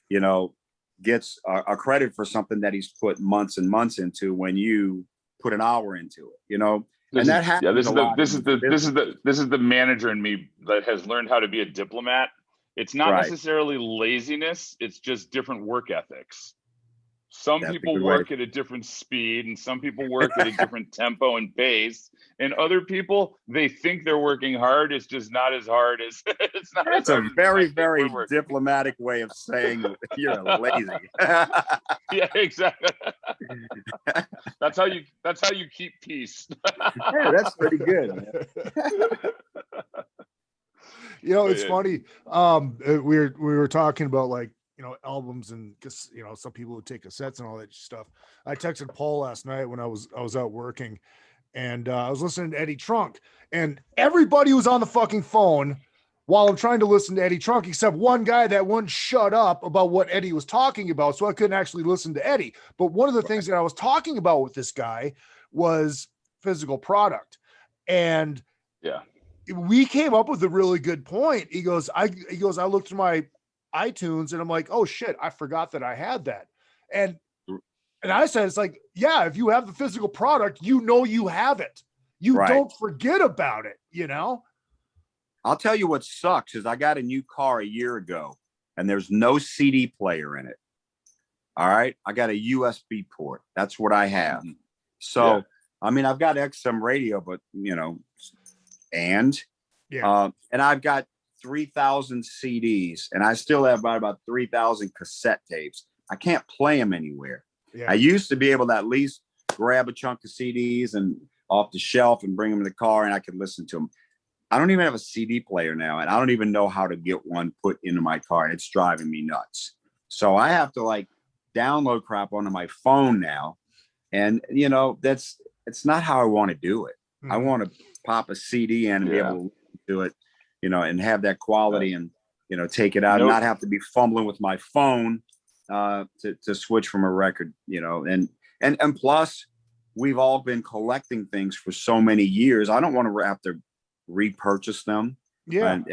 you know, gets a credit for something that he's put months and months into when you put an hour into it, you know. And that happens a lot. This is the manager in me that has learned how to be a diplomat. It's not necessarily laziness, it's just different work ethics. Some people work at a different speed, and some people work at a different tempo and pace. And other people, they think they're working hard. It's just not as hard as it's not. That's a very, very diplomatic way of saying you're lazy. Yeah, exactly. That's how you keep peace. Yeah, that's pretty good, man. You know, it's funny. We were talking about, like, you know, albums, and just, you know, some people would take cassettes and all that stuff. I texted Paul last night when I was out working, and I was listening to Eddie Trunk, and everybody was on the fucking phone while I'm trying to listen to Eddie Trunk, except one guy that wouldn't shut up about what Eddie was talking about. So I couldn't actually listen to Eddie. But one of the things that I was talking about with this guy was physical product. And we came up with a really good point. He goes, I looked through my iTunes and I'm like, oh shit, I forgot that I had that. And I said, it's like, yeah, if you have the physical product, you know you have it. You don't forget about it, you know? I'll tell you what sucks is I got a new car a year ago and there's no CD player in it. All right. I got a USB port. That's what I have. So, I mean, I've got XM radio, but you know, and I've got 3,000 CDs, and I still have about 3,000 cassette tapes. I can't play them anywhere. I used to be able to at least grab a chunk of CDs and off the shelf and bring them in the car, and I could listen to them. I don't even have a CD player now, and I don't even know how to get one put into my car, and it's driving me nuts. So I have to like download crap onto my phone now, and you know it's not how I want to do it. I want to pop a CD in and be able to listen to it, you know, and have that quality and, you know, take it out and not have to be fumbling with my phone to switch from a record, you know, and plus we've all been collecting things for so many years. I don't want to have to repurchase them and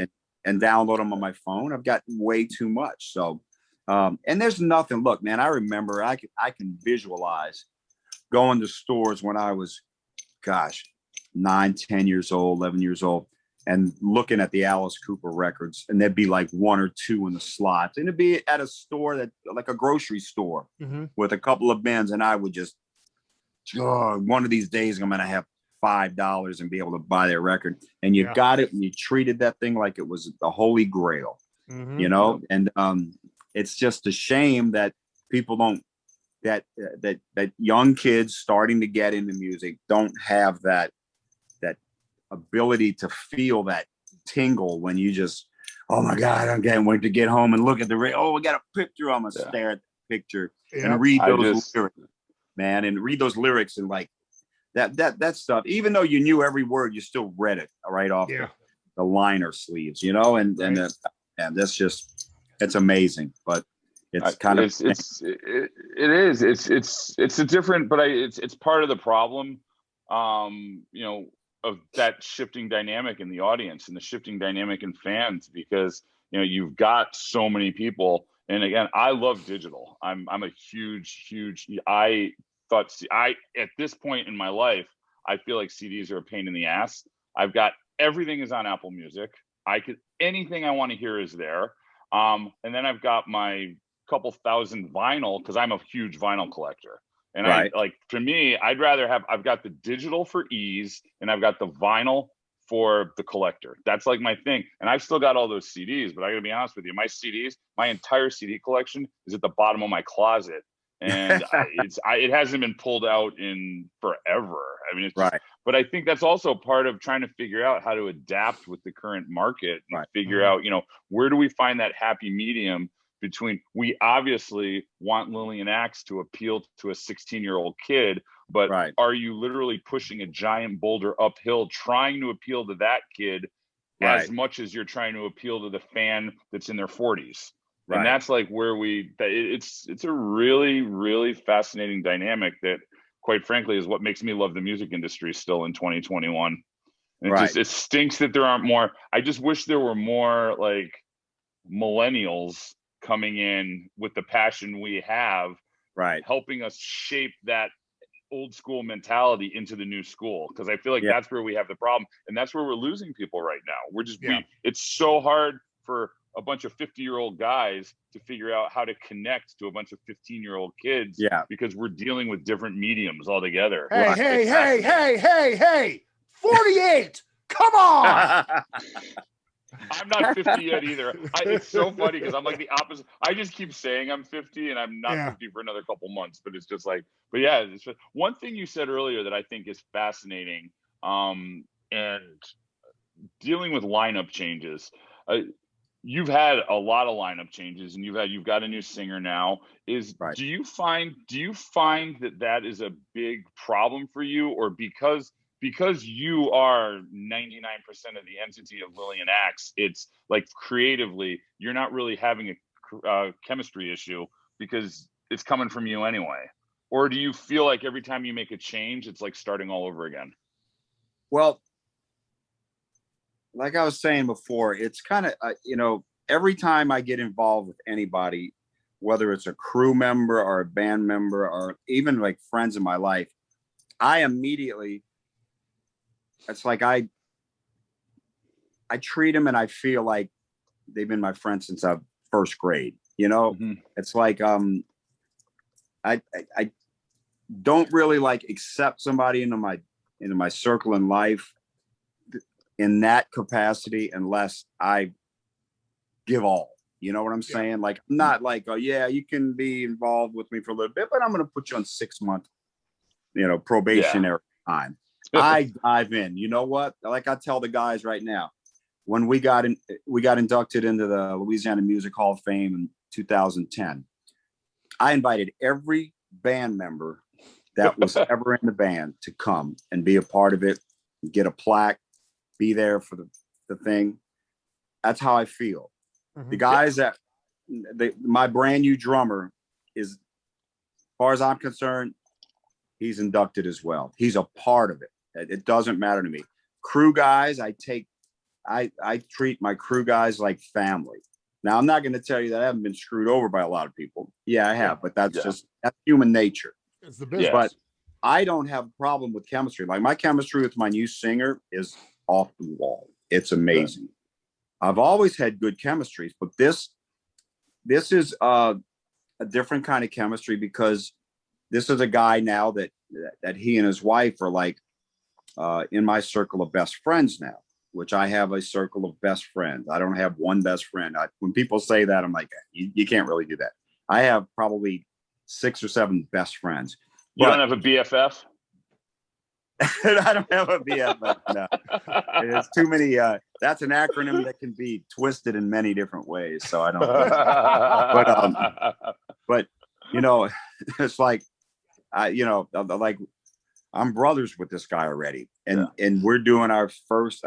download them on my phone. I've got way too much. So, and there's nothing, look, man, I remember I can visualize going to stores when I was, 9, 10 years old, 11 years old, and looking at the Alice Cooper records, and there'd be like 1 or 2 in the slots, and it'd be at a store that like a grocery store with a couple of bins, and I would just, one of these days I'm gonna have $5 and be able to buy their record. And you got it, and you treated that thing like it was the holy grail, you know. And it's just a shame that people don't, that young kids starting to get into music don't have that ability to feel that tingle when you just, oh my God, I can't wait to get home and look at the we got a picture. I'm gonna stare at the picture and read those lyrics, man, and read those lyrics and like that stuff. Even though you knew every word, you still read it right off the liner sleeves, you know, and that's just, it's amazing. But it's kind of it's a different, but it's part of the problem, you know, of that shifting dynamic in the audience and the shifting dynamic in fans, because, you know, you've got so many people. And again, I love digital. I'm a huge, at this point in my life, I feel like CDs are a pain in the ass. I've got, everything is on Apple Music. Anything I want to hear is there. And then I've got my couple thousand vinyl, because I'm a huge vinyl collector. And I like, for me, I've got the digital for ease, and I've got the vinyl for the collector. That's like my thing. And I've still got all those CDs, but I gotta be honest with you, my CDs, my entire CD collection is at the bottom of my closet. And it hasn't been pulled out in forever. I mean, it's but I think that's also part of trying to figure out how to adapt with the current market and figure out, you know, where do we find that happy medium between, we obviously want LILLIAN AXE to appeal to a 16-year-old kid, but are you literally pushing a giant boulder uphill trying to appeal to that kid as much as you're trying to appeal to the fan that's in their 40s? And that's like where it's a really, really fascinating dynamic that, quite frankly, is what makes me love the music industry still in 2021. And it stinks that there aren't more. I just wish there were more like millennials coming in with the passion we have, helping us shape that old school mentality into the new school. Because I feel like that's where we have the problem, and that's where we're losing people right now. We're just it's so hard for a bunch of 50-year-old guys to figure out how to connect to a bunch of 15-year-old kids, because we're dealing with different mediums altogether. Hey, 48. Come on. I'm not 50 yet either. It's so funny because I'm like the opposite. I just keep saying I'm 50 and I'm not 50 for another couple months, but it's just like, but yeah, it's just, one thing you said earlier that I think is fascinating, and dealing with lineup changes. You've had a lot of lineup changes, and you've got a new singer now. Do you find that is a big problem for you, or because you are 99% of the entity of LILLIAN AXE, it's like creatively you're not really having a chemistry issue because it's coming from you anyway? Or do you feel like every time you make a change, it's like starting all over again? Well, like I was saying before, it's kind of, every time I get involved with anybody, whether it's a crew member or a band member or even like friends in my life, I immediately, it's like I treat them and I feel like they've been my friend since first grade. It's like I don't really like accept somebody into my circle in life in that capacity unless I give all. You know what I'm saying? Like, I'm not like, oh yeah, you can be involved with me for a little bit, but I'm going to put you on 6-month, probationary time. I dive in. You know what? Like I tell the guys right now, when we got inducted into the Louisiana Music Hall of Fame in 2010, I invited every band member that was ever in the band to come and be a part of it, get a plaque, be there for the thing. That's how I feel. The guys my brand new drummer is, as far as I'm concerned, he's inducted as well. He's a part of it. It doesn't matter to me. Crew guys, I treat my crew guys like family. Now, I'm not going to tell you that I haven't been screwed over by a lot of people. Yeah, I have, but that's human nature. It's the business. But I don't have a problem with chemistry. Like my chemistry with my new singer is off the wall. It's amazing. I've always had good chemistries, but this is a different kind of chemistry because this is a guy now that he and his wife are like in my circle of best friends now, which I have a circle of best friends. I don't have one best friend. When people say that, I'm like, you can't really do that. I have probably 6 or 7 best friends. You don't have a BFF? I don't have a BFF. No, there's too many. That's an acronym that can be twisted in many different ways. So I don't. But it's like, like I'm brothers with this guy already, and we're doing our first,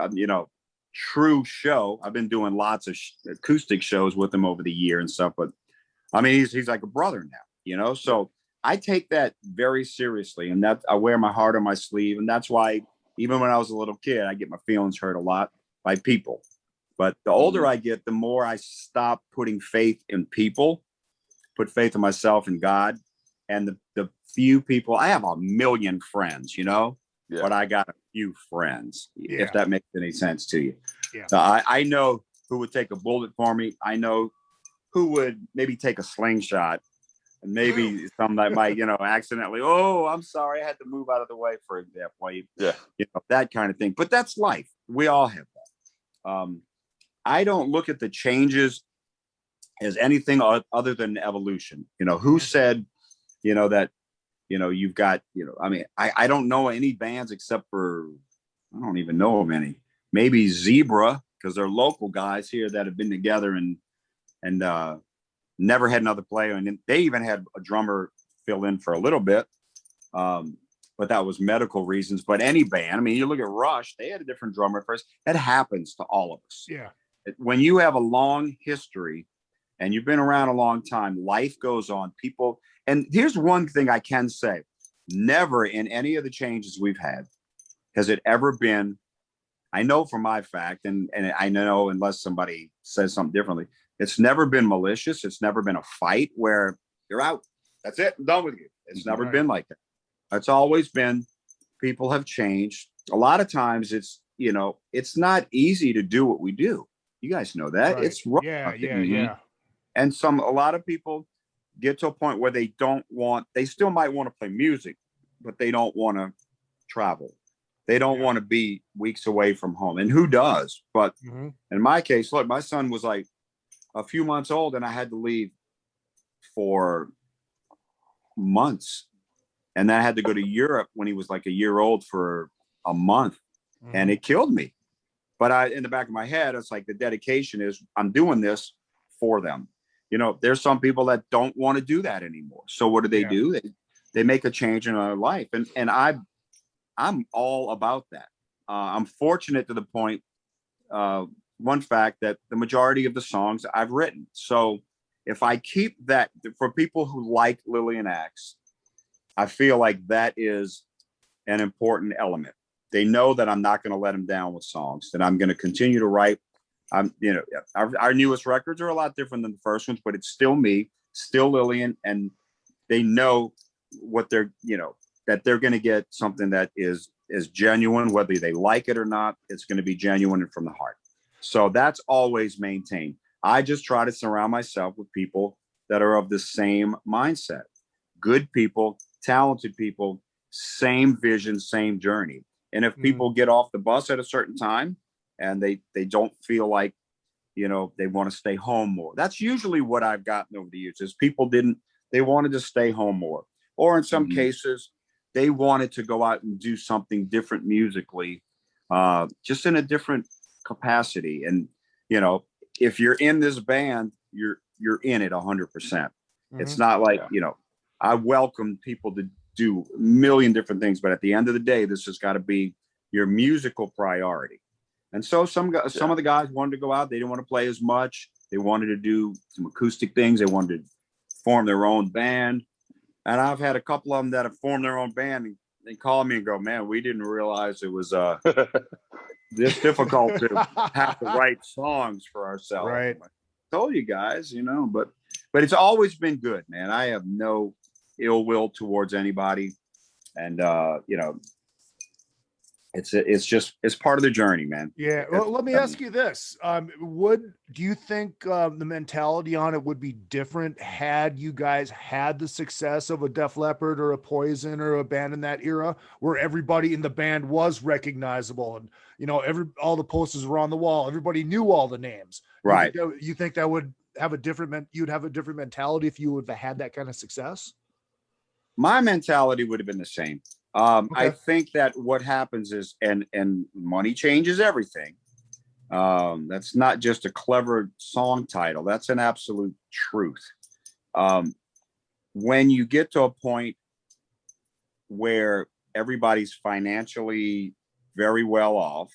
true show. I've been doing lots of acoustic shows with him over the year and stuff, but I mean, he's like a brother now, So I take that very seriously, and that I wear my heart on my sleeve, and that's why even when I was a little kid, I get my feelings hurt a lot by people. But the older I get, the more I stop putting faith in people, put faith in myself and God, and the few people. I have a million friends, but I got a few friends. If that makes any sense to you. Yeah. So I know who would take a bullet for me. I know who would maybe take a slingshot. And maybe some that might, accidentally, oh, I'm sorry, I had to move out of the way, for example. That kind of thing. But that's life. We all have that. I don't look at the changes as anything other than evolution. Who said, that, you've got, I don't know any bands except for, I don't even know of any. Maybe Zebra, because they're local guys here that have been together and never had another player. And they even had a drummer fill in for a little bit. But that was medical reasons. But any band, I mean, you look at Rush, they had a different drummer at first. That happens to all of us. Yeah. When you have a long history and you've been around a long time, life goes on. People, and here's one thing I can say. Never in any of the changes we've had has it ever been, I know for my fact, and I know unless somebody says something differently, it's never been malicious. It's never been a fight where you're out. That's it. I'm done with you. It's never been like that. It's always been, people have changed. A lot of times it's, you know, it's not easy to do what we do. You guys know that. Right. It's rough. Yeah. And a lot of people get to a point where they still might want to play music, but they don't want to travel. They don't want to be weeks away from home. And who does? But in my case, look, my son was like a few months old and I had to leave for months. And then I had to go to Europe when he was like a year old for a month, and it killed me. But in the back of my head, it's like the dedication is I'm doing this for them. You know, there's some people that don't want to do that anymore. So what do? They make a change in their life, and I'm all about that. I'm fortunate to the point. One fact that the majority of the songs I've written. So if I keep that for people who like LILLIAN AXE, I feel like that is an important element. They know that I'm not going to let them down with songs, that I'm going to continue to write. Our newest records are a lot different than the first ones, but it's still me, still Lillian, and they know what that they're going to get something that is genuine, whether they like it or not. It's going to be genuine and from the heart. So that's always maintained. I just try to surround myself with people that are of the same mindset, good people, talented people, same vision, same journey. And if people get off the bus at a certain time and they don't feel like, you know, they want to stay home more. That's usually what I've gotten over the years is people they wanted to stay home more. Or in some cases, they wanted to go out and do something different musically, just in a different capacity. And, you know, if you're in this band, you're in it 100%. It's not like, you know, I welcome people to do a million different things, but at the end of the day, this has got to be your musical priority. And so some of the guys wanted to go out. They didn't want to play as much. They wanted to do some acoustic things. They wanted to form their own band. And I've had a couple of them that have formed their own band and they call me and go, man, we didn't realize it was this difficult to have to write songs for ourselves. Right. I told you guys, you know, but it's always been good, man. I have no ill will towards anybody. And, you know, it's part of the journey, man. Yeah. Well, let me ask you this. Do you think the mentality on it would be different had you guys had the success of a Def Leppard or a Poison or a band in that era where everybody in the band was recognizable and, you know, all the posters were on the wall. Everybody knew all the names. Right. You think that would have you'd have a different mentality if you would have had that kind of success? My mentality would have been the same. Okay. I think that what happens is, and money changes everything. That's not just a clever song title. That's an absolute truth. When you get to a point where everybody's financially very well off,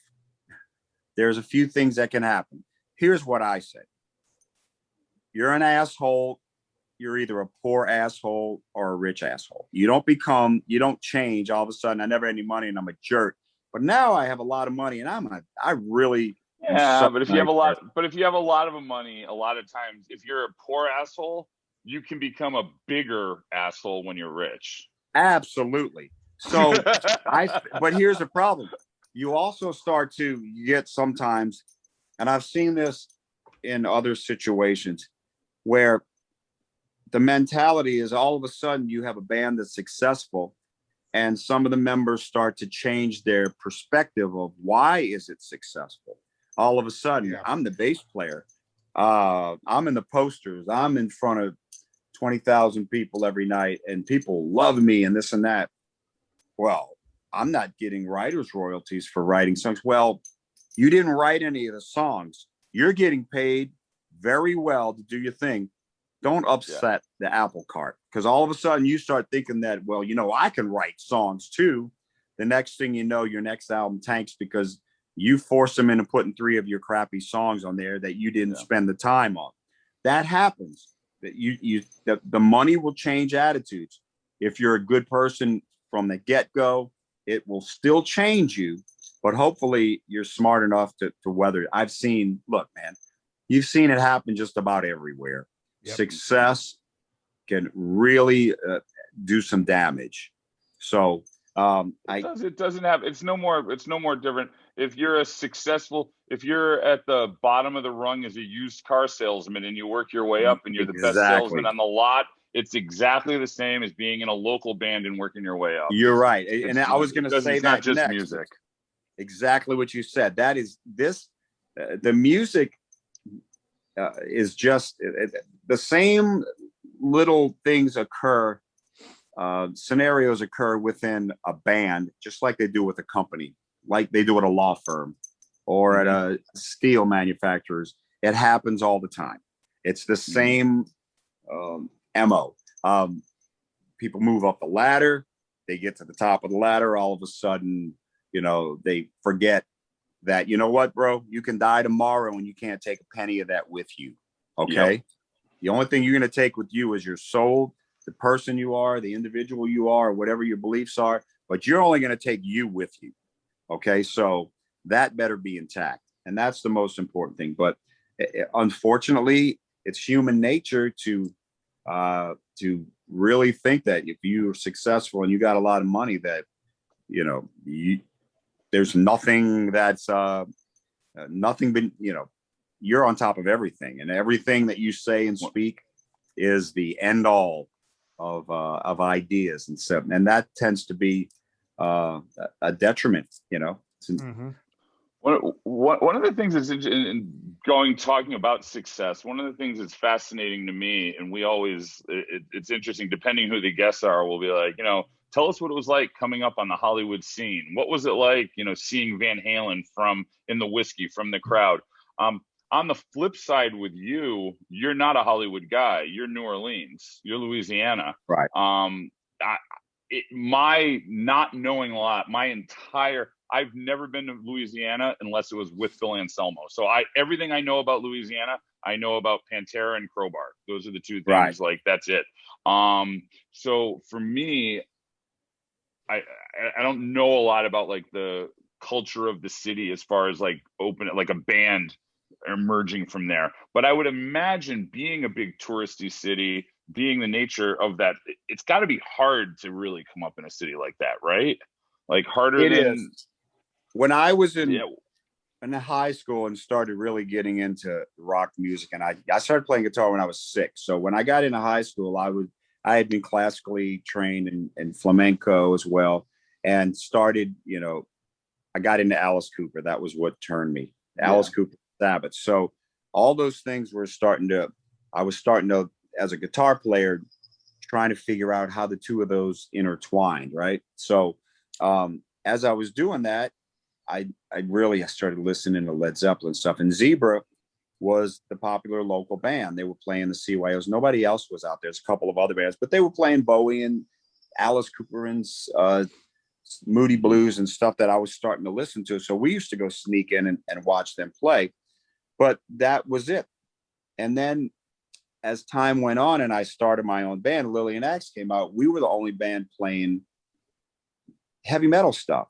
there's a few things that can happen. Here's what I say. You're an asshole. You're either a poor asshole or a rich asshole. You don't change all of a sudden. I never had any money and I'm a jerk, but now I have a lot of money and I really. Yeah, but if you have a lot of money, a lot of times, if you're a poor asshole, you can become a bigger asshole when you're rich. Absolutely. So but here's the problem. You also start to get sometimes, and I've seen this in other situations where the mentality is all of a sudden you have a band that's successful and some of the members start to change their perspective of why is it successful. All of a sudden, I'm the bass player. I'm in the posters. I'm in front of 20,000 people every night and people love me and this and that. Well, I'm not getting writer's royalties for writing songs. Well, you didn't write any of the songs. You're getting paid very well to do your thing. don't upset the apple cart, because all of a sudden you start thinking that, well, I can write songs too. The next thing you know, your next album tanks because you force them into putting 3 of your crappy songs on there that you didn't spend the time on. That happens. That the money will change attitudes. If you're a good person from the get-go, it will still change you, but hopefully you're smart enough to weather it. Look, man, you've seen it happen just about everywhere. Yep. Success can really do some damage. So it's no more different. If you're if you're at the bottom of the rung as a used car salesman and you work your way up and you're the best salesman on the lot, it's exactly the same as being in a local band and working your way up. You're right. And I was going to say it's that not just next. music. Exactly what you said. That is the music is just the same little things occur. Scenarios occur within a band, just like they do with a company, like they do at a law firm or at a steel manufacturers. It happens all the time. It's the same MO. People move up the ladder. They get to the top of the ladder. All of a sudden, they forget that, you know what, bro, you can die tomorrow and you can't take a penny of that with you. Okay. Yep. The only thing you're going to take with you is your soul, the person you are, the individual you are, whatever your beliefs are, but you're only going to take you with you. Okay. So that better be intact. And that's the most important thing. But unfortunately, it's human nature to really think that if you're successful and you got a lot of money, that, there's nothing that's nothing but, you're on top of everything, and everything that you say and speak is the end all of ideas. And so, and that tends to be a detriment, One of the things that's talking about success, one of the things that's fascinating to me, and it's interesting, depending who the guests are, we'll be like, tell us what it was like coming up on the Hollywood scene. What was it like, seeing Van Halen in the whiskey from the crowd? On the flip side with you, you're not a Hollywood guy. You're New Orleans. You're Louisiana. Right. My not knowing a lot, I've never been to Louisiana unless it was with Phil Anselmo. So everything I know about Louisiana, I know about Pantera and Crowbar. Those are the two things. Right. Like, that's it. So for me, I don't know a lot about like the culture of the city as far as like like a band emerging from there. But I would imagine, being a big touristy city, being the nature of that, it's got to be hard to really come up in a city like that, right? Like harder than. When I was in high school and started really getting into rock music, and I started playing guitar when I was 6. So when I got into high school, I had been classically trained in flamenco as well, and started, I got into Alice Cooper. That was what turned me. Alice Cooper, Sabbath. So all those things were I was starting to, as a guitar player, trying to figure out how the two of those intertwined. Right. So as I was doing that, I started listening to Led Zeppelin stuff, and Zebra was the popular local band. They were playing the CYOs. Nobody else was out there. There's a couple of other bands, but they were playing Bowie and Alice Cooper and Moody Blues and stuff that I was starting to listen to. So we used to go sneak in and watch them play, but that was it. And then as time went on and I started my own band, LILLIAN AXE came out. We were the only band playing heavy metal stuff,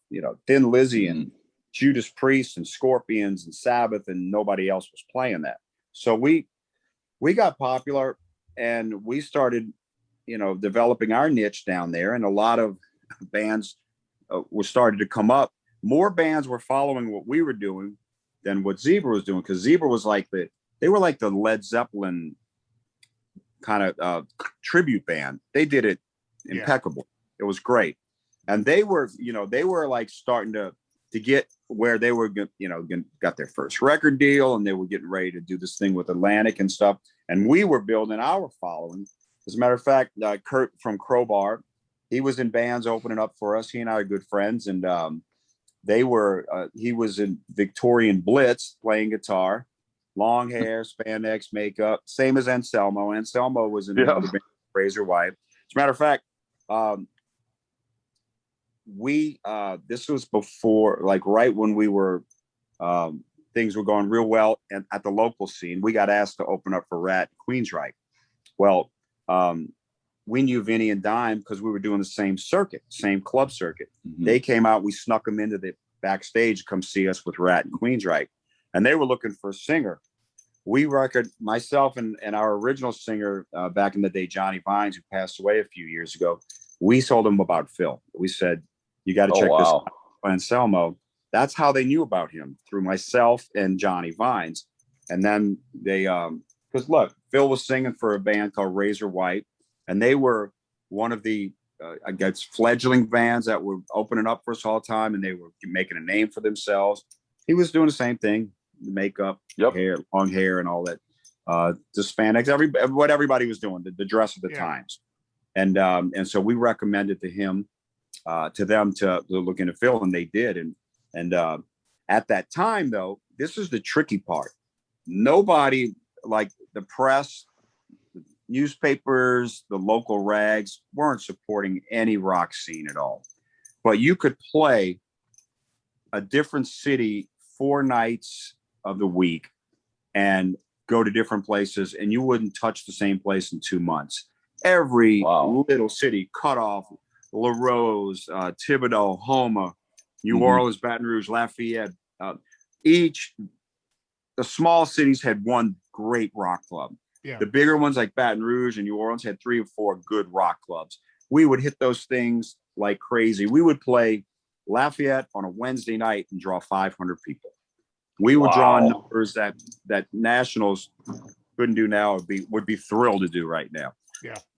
Thin Lizzy and Judas Priest and Scorpions and Sabbath, and nobody else was playing that. So we got popular, and we started, developing our niche down there, and a lot of bands were starting to come up. More bands were following what we were doing than what Zebra was doing, because Zebra was they were like the Led Zeppelin kind of tribute band. They did it impeccable. It was great. And they were like starting to get where they were, got their first record deal, and they were getting ready to do this thing with Atlantic and stuff. And we were building our following. As a matter of fact, Kurt from Crowbar, he was in bands opening up for us. He and I are good friends, and he was in Victorian Blitz playing guitar, long hair, spandex, makeup, same as Anselmo. Anselmo was in another band, Razor White. As a matter of fact, this was before, like right when we were, things were going real well and at the local scene. We got asked to open up for Rat Queensryche. Well, we knew Vinny and Dime because we were doing the same circuit, same club circuit. They came out, we snuck them into the backstage to come see us with Rat and Queensryche, and they were looking for a singer. We myself and our original singer back in the day, Johnny Vines, who passed away a few years ago, we told him about Phil. We said, you got to check this out. Anselmo. That's how they knew about him, through myself and Johnny Vines. And then they, because look, Phil was singing for a band called Razor White, and they were one of the, I guess, fledgling bands that were opening up for us all the time, and they were making a name for themselves. He was doing the same thing, makeup, hair, long hair, and all that. The spandex, what everybody was doing, the dress of the times. And so we recommended to them to look into Phil, and they did. And at that time, though, this is the tricky part. Nobody, like the press, the newspapers, the local rags, weren't supporting any rock scene at all. But you could play a different city 4 nights of the week and go to different places, and you wouldn't touch the same place in 2 months. Every little city cut off, LaRose, Thibodaux, Houma, New Orleans, Baton Rouge, Lafayette. The small cities had one great rock club. The bigger ones like Baton Rouge and New Orleans had 3 or 4 good rock clubs. We would hit those things like crazy. We would play Lafayette on a Wednesday night and draw 500 people. We were drawing numbers that nationals couldn't do now, would be thrilled to do right now.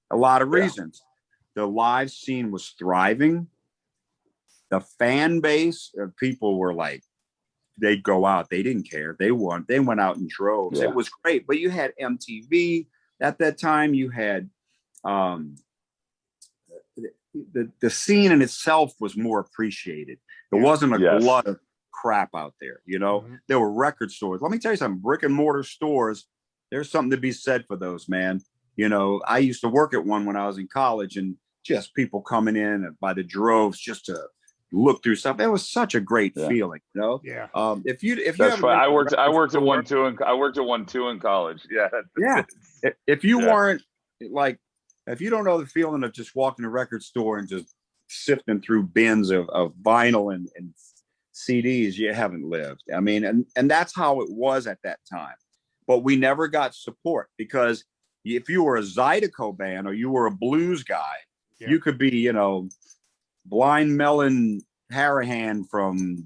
A lot of reasons. The live scene was thriving. The fan base of people were like, they'd go out. They didn't care. They went out in droves. It was great. But you had MTV at that time. You had the scene in itself was more appreciated. There wasn't a glut of crap out there. You know, there were record stores. Let me tell you something. Brick and mortar stores. There's something to be said for those, man. You know, I used to work at one when I was in college, and just people coming in by the droves just to look through stuff. It was such a great feeling, you know. If you I worked at one too in college. If you weren't like, if you don't know the feeling of just walking to a record store and just sifting through bins of vinyl and CDs, you haven't lived. I mean, and that's how it was at that time. But we never got support, because if you were a Zydeco band or you were a blues guy, you could be, you know, Blind Melon Harahan from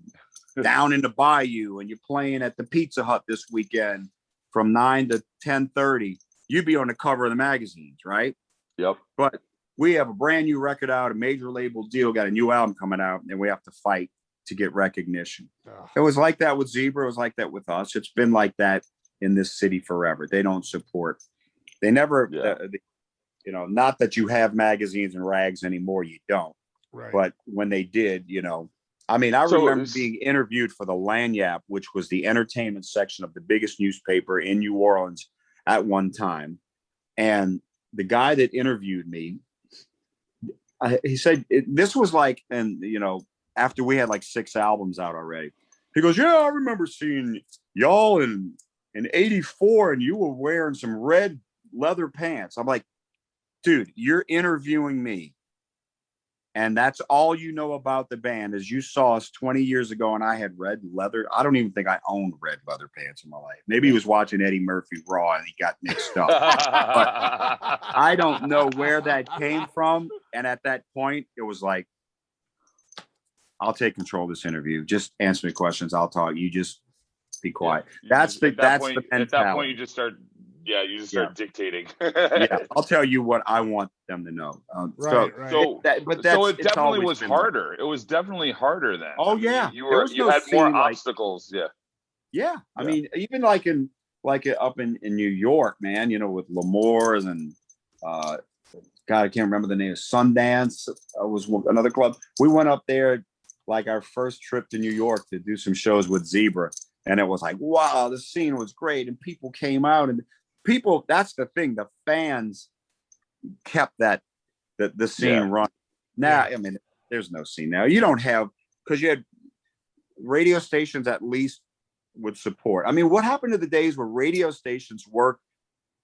down in the bayou, and you're playing at the Pizza Hut this weekend from 9 to 10:30. You'd be on the cover of the magazines, right? But we have a brand new record out, a major label deal, got a new album coming out, and we have to fight to get recognition. It was like that with Zebra. It was like that with us. It's been like that in this city forever. They don't support. They never, you know, not that you have magazines and rags anymore. You don't. But when they did, you know, I mean, I remember being interviewed for the Lanyap, which was the entertainment section of the biggest newspaper in New Orleans at one time. And the guy that interviewed me, he said, this was like, and, you know, after we had like 6 albums out already, he goes, yeah, I remember seeing y'all in 84, and you were wearing some red leather pants. I'm like, dude, you're interviewing me, and that's all you know about the band is you saw us 20 years ago and I had red leather. I don't even think I owned red leather pants in my life. Maybe he was watching Eddie Murphy Raw and he got mixed up. But I don't know where that came from. And at that point, it was like, I'll take control of this interview. Just answer me questions. I'll talk. You just be quiet. That's the mentality. At that point, you just start dictating. I'll tell you what I want them to know. So it definitely was harder. It was definitely harder then. Oh, yeah. You had more obstacles. I mean, even like up in New York, man, you know, with L'Amour's and God, I can't remember the name of Sundance. Was another club. We went up there like our first trip to New York to do some shows with Zebra. And it was like, wow, the scene was great. And people came out, and people, that's the thing. The fans kept the scene running. Now, I mean, there's no scene now. You don't have, because you had radio stations at least would support. I mean, what happened to the days where radio stations worked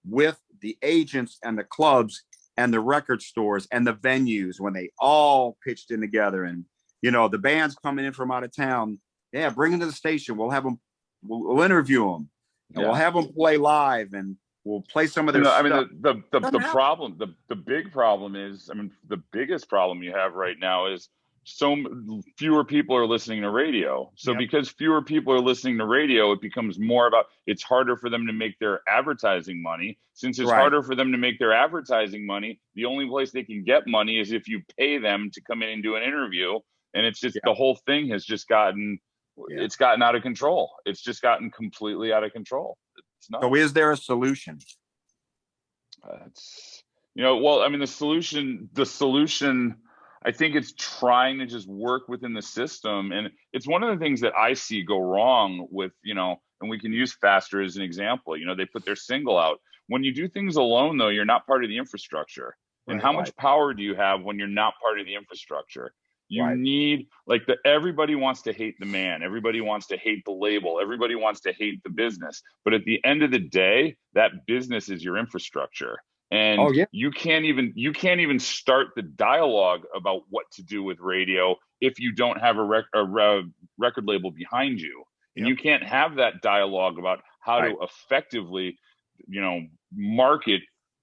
with the agents and the clubs and the record stores and the venues when they all pitched in together? And, you know, the bands coming in from out of town, yeah, bring them to the station. We'll have them, we'll interview them, and we'll have them play live, and we'll play some of their stuff. I mean, the problem, the big problem is, I mean, the biggest problem you have right now is fewer people are listening to radio. So because fewer people are listening to radio, it becomes more about, it's harder for them to make their advertising money. Since it's harder for them to make their advertising money, the only place they can get money is if you pay them to come in and do an interview. And it's just, the whole thing has just gotten, it's gotten out of control. It's just gotten completely out of control. It's not. So is there a solution? Well, I mean, the solution, I think it's trying to just work within the system. And it's one of the things that I see go wrong with, and we can use Faster as an example. They put their single out. When you do things alone, though, you're not part of the infrastructure. And how much power do you have when you're not part of the infrastructure? You need, everybody wants to hate the man. Everybody wants to hate the label. Everybody wants to hate the business. But at the end of the day, that business is your infrastructure. And you can't even start the dialogue about what to do with radio if you don't have a record label behind you. And you can't have that dialogue about how to effectively, market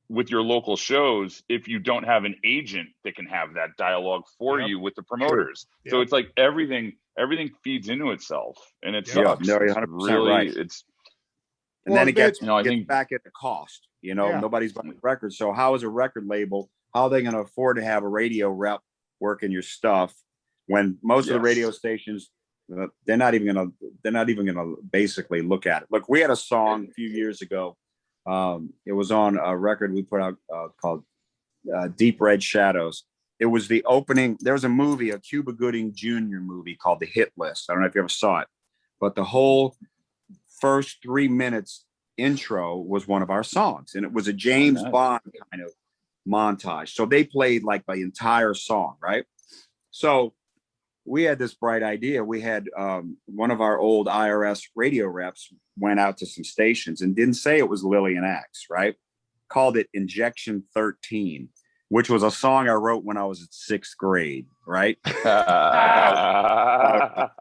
with your local shows if you don't have an agent that can have that dialogue for you with the promoters. So it's like everything feeds into itself, and it sucks. No, you're 100% really, right. And then it gets, I think, back at the cost. Nobody's buying records. So how is a record label, how are they going to afford to have a radio rep working your stuff when most of the radio stations, they're not even going to basically look at it. Look, we had a song a few years ago. It was on a record we put out called Deep Red Shadows. It was the opening. There was a movie, a Cuba Gooding Jr. movie called The Hit List. I don't know if you ever saw it, but the whole first 3 minutes intro was one of our songs, and it was a James Bond kind of montage. So they played like the entire song, right? So we had this bright idea. We had one of our old IRS radio reps went out to some stations and didn't say it was LILLIAN AXE, right? Called it Injection 13, which was a song I wrote when I was in 6th grade, right?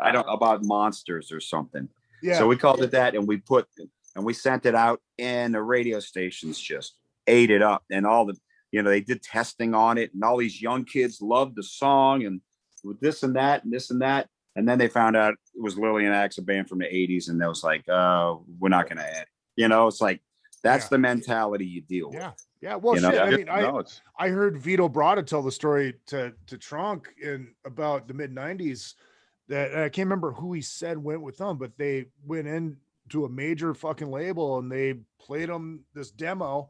About monsters or something. So we called it that, and we sent it out, and the radio stations just ate it up. And all the, they did testing on it, and all these young kids loved the song, and with this and that and this and that. And then they found out it was LILLIAN AXE, a band from the 80s, and they was like, oh, we're not going to add. It's like, that's the mentality you deal with. Yeah. Well, shit. I mean, I heard Vito Bratta tell the story to Trunk about the mid 90s that I can't remember who he said went with them, but they went into a major fucking label and they played them this demo,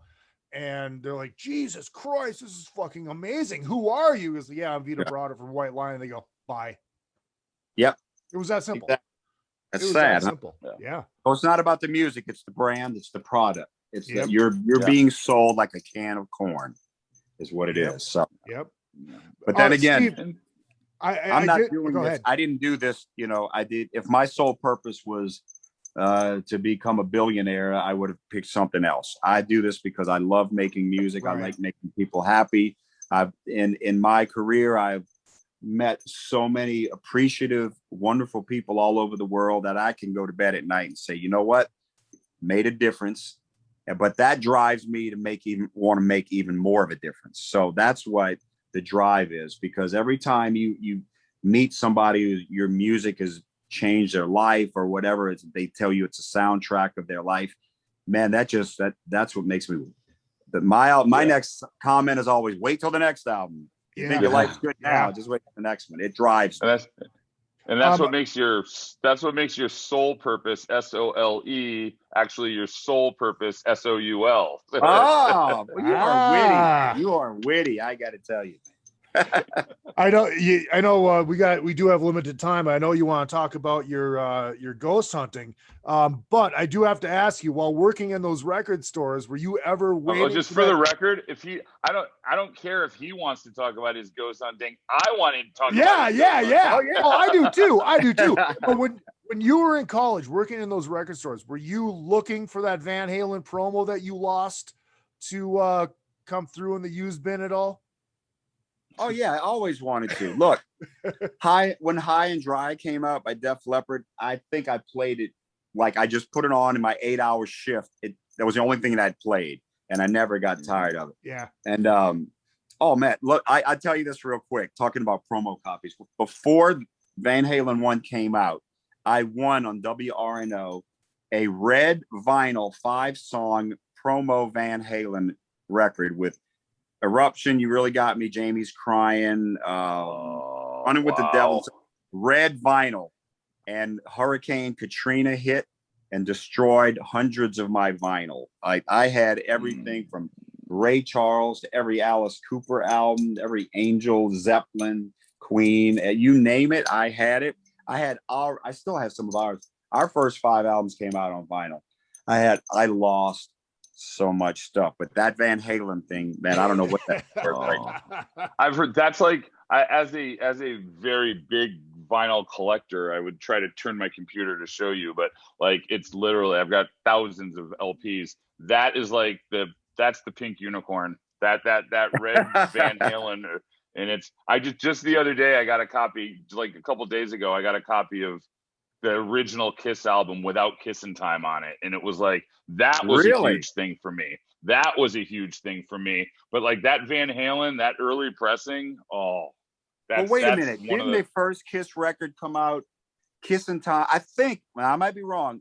and they're like, Jesus Christ, this is fucking amazing. Who are you? He's like, I'm Vito Bratta from White Lion. And they go, bye. Yep. It was that simple. That's sad. Simple. Yeah. Well, it's not about the music. It's the brand. It's the product. It's that you're being sold like a can of corn is what it is. So, but then again, Steve, I'm not doing this. I didn't do this. I did. If my sole purpose was to become a billionaire, I would have picked something else. I do this because I love making music. I like making people happy. In my career, I've met so many appreciative, wonderful people all over the world that I can go to bed at night and say, you know what, made a difference. But that drives me to want to make even more of a difference. So that's what the drive is, because every time you meet somebody, your music has changed their life or whatever, they tell you it's a soundtrack of their life, man, that's what makes me. My next comment is always, wait till the next album. You think your life's good now, just wait for the next one. It drives me. And that's what makes your soul purpose, SOLE, actually your soul purpose, SOUL. Oh, well, you are witty. You are witty. I got to tell you. I know we do have limited time. I know you want to talk about your ghost hunting. But I do have to ask you, while working in those record stores, were you ever waiting? Just for the record, I don't care if he wants to talk about his ghost hunting. I wanted to talk about his ghost hunting. Oh, yeah. Oh, I do too. But when you were in college working in those record stores, were you looking for that Van Halen promo that you lost to come through in the used bin at all? Oh yeah, I always wanted to. Look, when High and Dry came out by Def Leppard, I think I played it like I just put it on in my 8-hour shift. That was the only thing that I'd played, and I never got tired of it. Yeah. And oh man, look, I tell you this real quick, talking about promo copies. Before Van Halen 1 came out, I won on WRNO a red vinyl 5-song promo Van Halen record with Eruption, You Really Got Me, Jamie's Crying, Running with the Devil, red vinyl. And Hurricane Katrina hit and destroyed hundreds of my vinyl. I had everything from Ray Charles to every Alice Cooper album, every Angel, Zeppelin, Queen, you name it, I had it. I still have some of ours. Our first 5 albums came out on vinyl. I lost so much stuff, but that Van Halen thing, man, I don't know what that is. I've heard that's like as a very big vinyl collector, I would try to turn my computer to show you, but like it's literally I've got thousands of LPs. That is like that's the pink unicorn. That red Van Halen, and it's I just the other day I got a copy, like a couple days ago I got a copy of the original Kiss album without Kissin' Time on it. And it was like, that was a huge thing for me. That was a huge thing for me. But like that Van Halen, that early pressing, but wait a minute. Didn't their first Kiss record come out, Kissin' Time? I think, I might be wrong.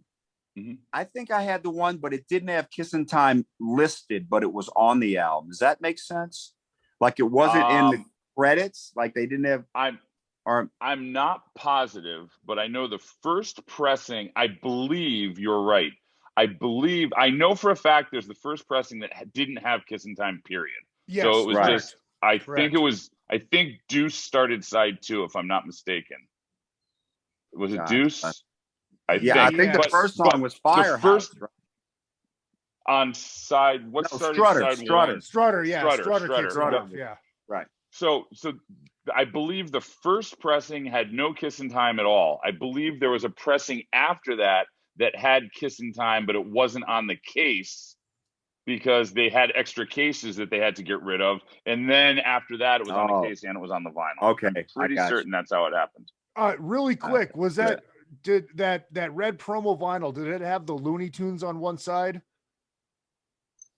I think I had the one, but it didn't have Kissin' Time listed, but it was on the album. Does that make sense? Like it wasn't in the credits? Like they didn't have... I'm not positive, but I know the first pressing, I believe you're right. I know for a fact there's the first pressing that didn't have Kissin' Time, period. Yes, so it was I think Deuce started side 2, if I'm not mistaken. Was it Deuce? I think the first song was Firehouse. On side, started side Strutter. 1? Strutter, yeah. Strutter. Yeah. Right. So I believe the first pressing had no Kissin' Time at all. I believe there was a pressing after that had Kissin' Time, but it wasn't on the case because they had extra cases that they had to get rid of. And then after that, it was on the case and it was on the vinyl. Okay. I'm pretty certain that's how it happened. Really quick, was that that red promo vinyl, did it have the Looney Tunes on one side?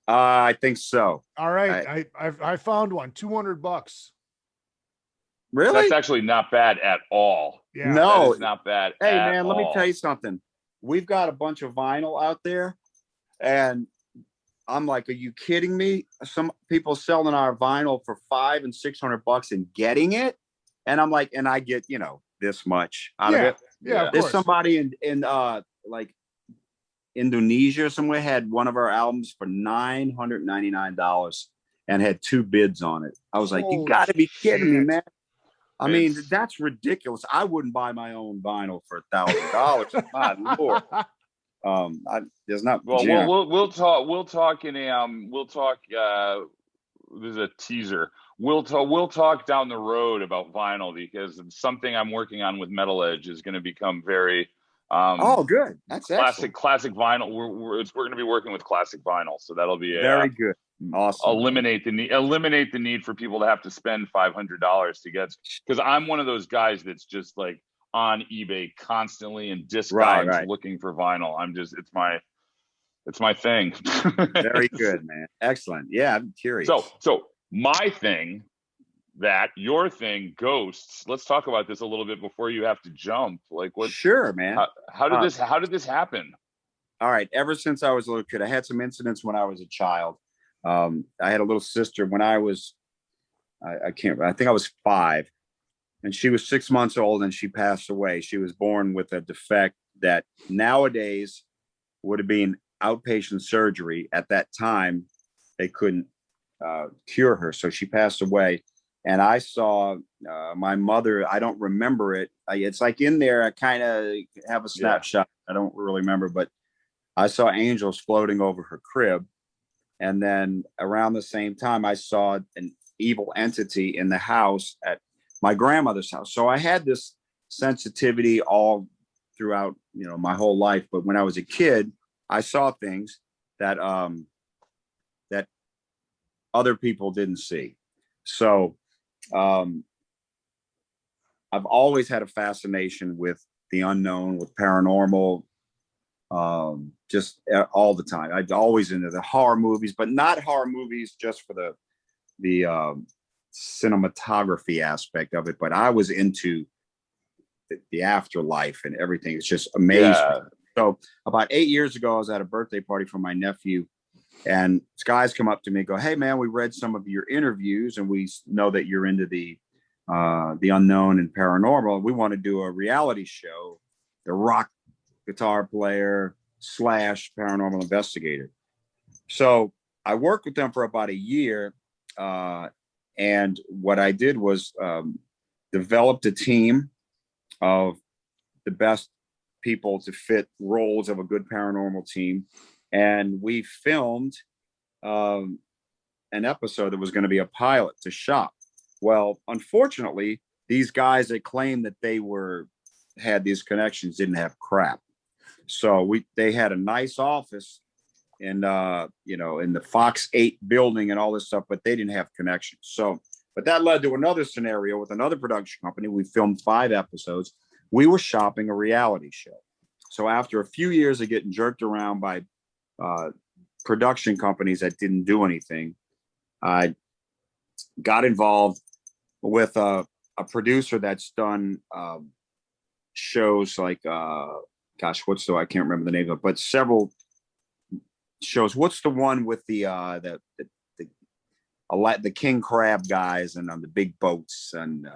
I think so. All right. I found one, $200. Really? That's actually not bad at all. Yeah. No, it's not bad. Hey man, let me tell you something. We've got a bunch of vinyl out there, and I'm like, are you kidding me? Some people selling our vinyl for $500 and $600 and getting it, and I'm like, and I get this much out of it. Yeah. There's somebody in like Indonesia somewhere had one of our albums for $999 and had 2 bids on it. I was like, you got to be kidding me, man. I mean, that's ridiculous. I wouldn't buy my own vinyl for $1,000. My Lord. There's not. Well, we'll talk in a there's a teaser. We'll talk down the road about vinyl because something I'm working on with Metal Edge is going to become very good. That's classic vinyl. We're going to be working with classic vinyl, so that'll be very good. Awesome. Eliminate the need for people to have to spend $500 to get, because I'm one of those guys that's just like on eBay constantly and Discogs looking for vinyl. It's my thing. Very good, man. Excellent. Yeah, I'm curious. So my thing, your thing, ghosts. Let's talk about this a little bit before you have to jump. Like what? Sure, man. How did this happen? All right. Ever since I was a little kid, I had some incidents when I was a child. I had a little sister when I was, I think I was 5, and she was 6 months old and she passed away. She was born with a defect that nowadays would have been outpatient surgery. At that time, they couldn't cure her. So she passed away. And I saw my mother. I don't remember it. It's like in there. I kind of have a snapshot. I don't really remember, but I saw angels floating over her crib. And then around the same time, I saw an evil entity in the house at my grandmother's house. So I had this sensitivity all throughout, my whole life. But when I was a kid, I saw things that that other people didn't see. So I've always had a fascination with the unknown, with paranormal, just all the time. I'd always into the horror movies, but not horror movies just for the cinematography aspect of it. But I was into the afterlife and everything. It's just amazing. Yeah. So about 8 years ago, I was at a birthday party for my nephew, and this guys come up to me and go, "Hey man, we read some of your interviews and we know that you're into the unknown and paranormal. We want to do a reality show, the rock guitar player / paranormal investigator." So I worked with them for about a year. And what I did was developed a team of the best people to fit roles of a good paranormal team. And we filmed an episode that was going to be a pilot to shop. Well, unfortunately, these guys that claimed that they had these connections didn't have crap. So they had a nice office in in the Fox 8 building and all this stuff, but they didn't have connections. So, but that led to another scenario with another production company. We filmed 5 episodes. We were shopping a reality show. So after a few years of getting jerked around by production companies that didn't do anything, I got involved with a producer that's done shows like I can't remember the name of it, but several shows. What's the one with the king crab guys and on the big boats and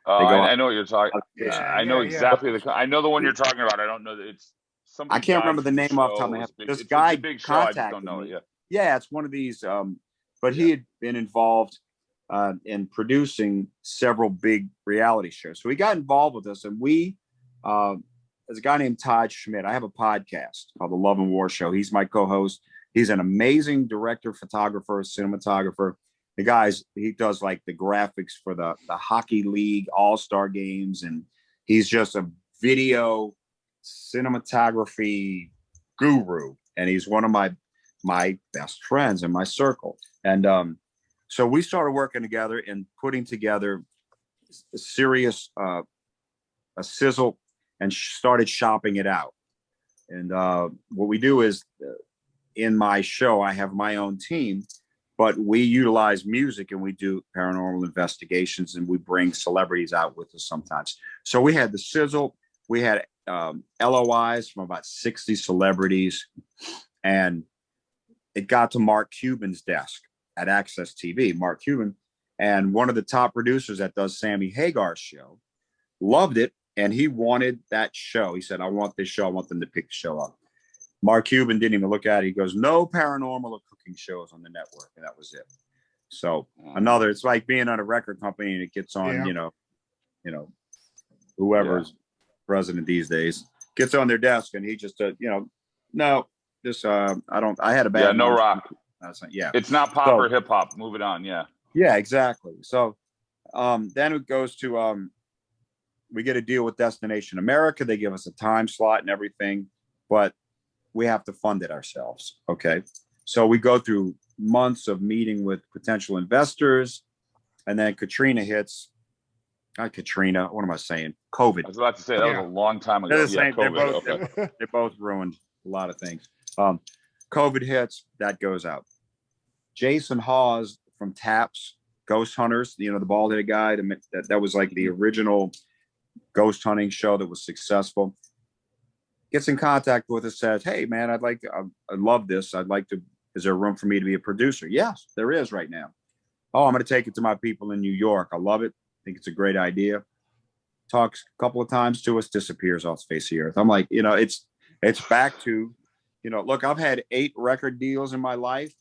I know what you're talking. I know exactly I know the one you're talking about. I don't know that it's something. I can't remember the name off the top of my head. This guy big show. I just don't know it. Yeah, it's one of these. But he had been involved in producing several big reality shows. So he got involved with us, and we, there's a guy named Todd Schmidt. I have a podcast called The Love and War Show. He's my co-host. He's an amazing director, photographer, cinematographer. He does like the graphics for the Hockey League All-Star games. And he's just a video cinematography guru. And he's one of my best friends in my circle. And so we started working together and putting together a serious a sizzle and started shopping it out. And what we do is in my show, I have my own team, but we utilize music and we do paranormal investigations and we bring celebrities out with us sometimes. So we had the sizzle, we had LOIs from about 60 celebrities, and it got to Mark Cuban's desk at Access TV. Mark Cuban, and one of the top producers that does Sammy Hagar's show, loved it, and he wanted that show. He said, "I want this show. I want them to pick the show up." Mark Cuban didn't even look at it. He goes, "No paranormal or cooking shows on the network," and that was it. So it's like being on a record company and it gets on, whoever's president these days gets on their desk and he just, no, this, I had a bad. Yeah, no rock. Yeah, it's not pop or hip hop. Move it on. Yeah. Yeah, exactly. So then it goes to we get a deal with Destination America. They give us a time slot and everything, but we have to fund it ourselves. Okay. So we go through months of meeting with potential investors, and then Katrina hits. Not Katrina. What am I saying? COVID. I was about to say that was a long time ago. They both ruined a lot of things. COVID hits. That goes out. Jason Hawes from Taps, Ghost Hunters, the bald-headed guy. That was like the original ghost hunting show that was successful. Gets in contact with us, says, "Hey man, I love this. Is there room for me to be a producer?" "Yes, there is right now." "Oh, I'm going to take it to my people in New York. I love it. I think it's a great idea." Talks a couple of times to us, disappears off the face of the earth. I'm like, it's back to, look, I've had 8 record deals in my life.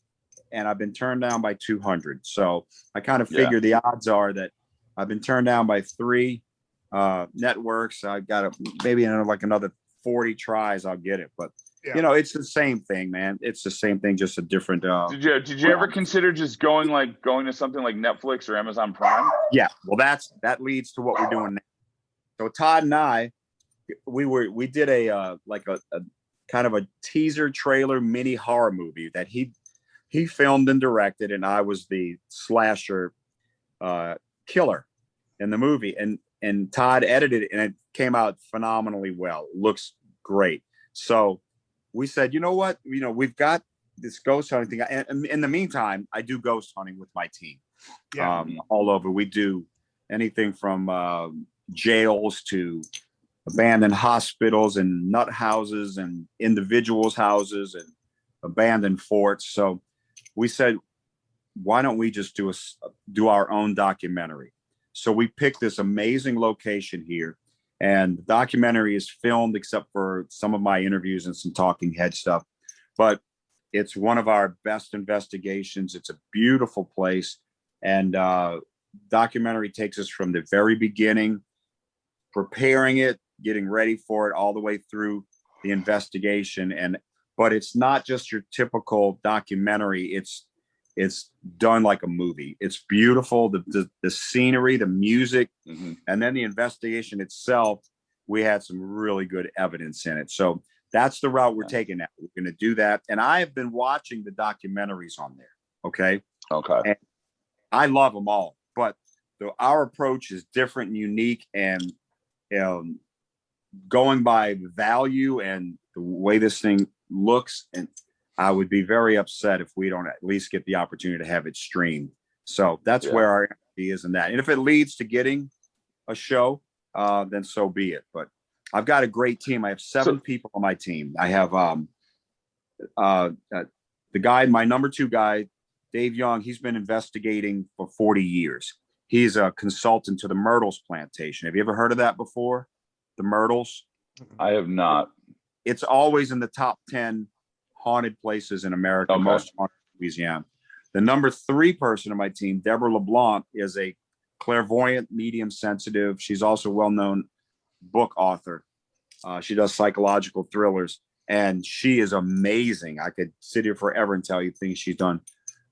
and I've been turned down by 200. So I kind of figure the odds are that I've been turned down by 3 networks. I've got maybe another 40 tries, I'll get it. But you know, it's the same thing, man. It's the same thing, just a different. Did you ever consider just going to something like Netflix or Amazon Prime? Yeah, well, that leads to what we're doing now. So Todd and I, we did a kind of a teaser trailer mini horror movie that he filmed and directed, and I was the slasher killer in the movie, and Todd edited it, and it came out phenomenally well. Looks great. So we said, you know what? You know, we've got this ghost hunting thing. And in the meantime, I do ghost hunting with my team. All over. We do anything from jails to abandoned hospitals and nut houses and individuals' houses and abandoned forts. So we said, why don't we just do our own documentary? So we picked this amazing location here, and the documentary is filmed except for some of my interviews and some talking head stuff, but it's one of our best investigations. It's a beautiful place, and documentary takes us from the very beginning, preparing it, getting ready for it, all the way through the investigation. But it's not just your typical documentary. It's done like a movie. It's beautiful. The scenery, the music, and then the investigation itself. We had some really good evidence in it. So that's the route we're taking now. We're going to do that. And I have been watching the documentaries on there. Okay. And I love them all, but our approach is different and unique, and going by value and the way this thing looks, and I would be very upset if we don't at least get the opportunity to have it streamed. So that's where our energy is in that. And if it leads to getting a show, then so be it. But I've got a great team. I have 7 people on my team. I have the guy, my number 2 guy, Dave Young. He's been investigating for 40 years. He's a consultant to the Myrtles Plantation. Have you ever heard of that before? The Myrtles? I have not. It's always in the top 10 haunted places in America, most haunted in Louisiana. The number 3 person on my team, Deborah LeBlanc, is a clairvoyant, medium sensitive. She's also a well-known book author. She does psychological thrillers, and she is amazing. I could sit here forever and tell you things she's done.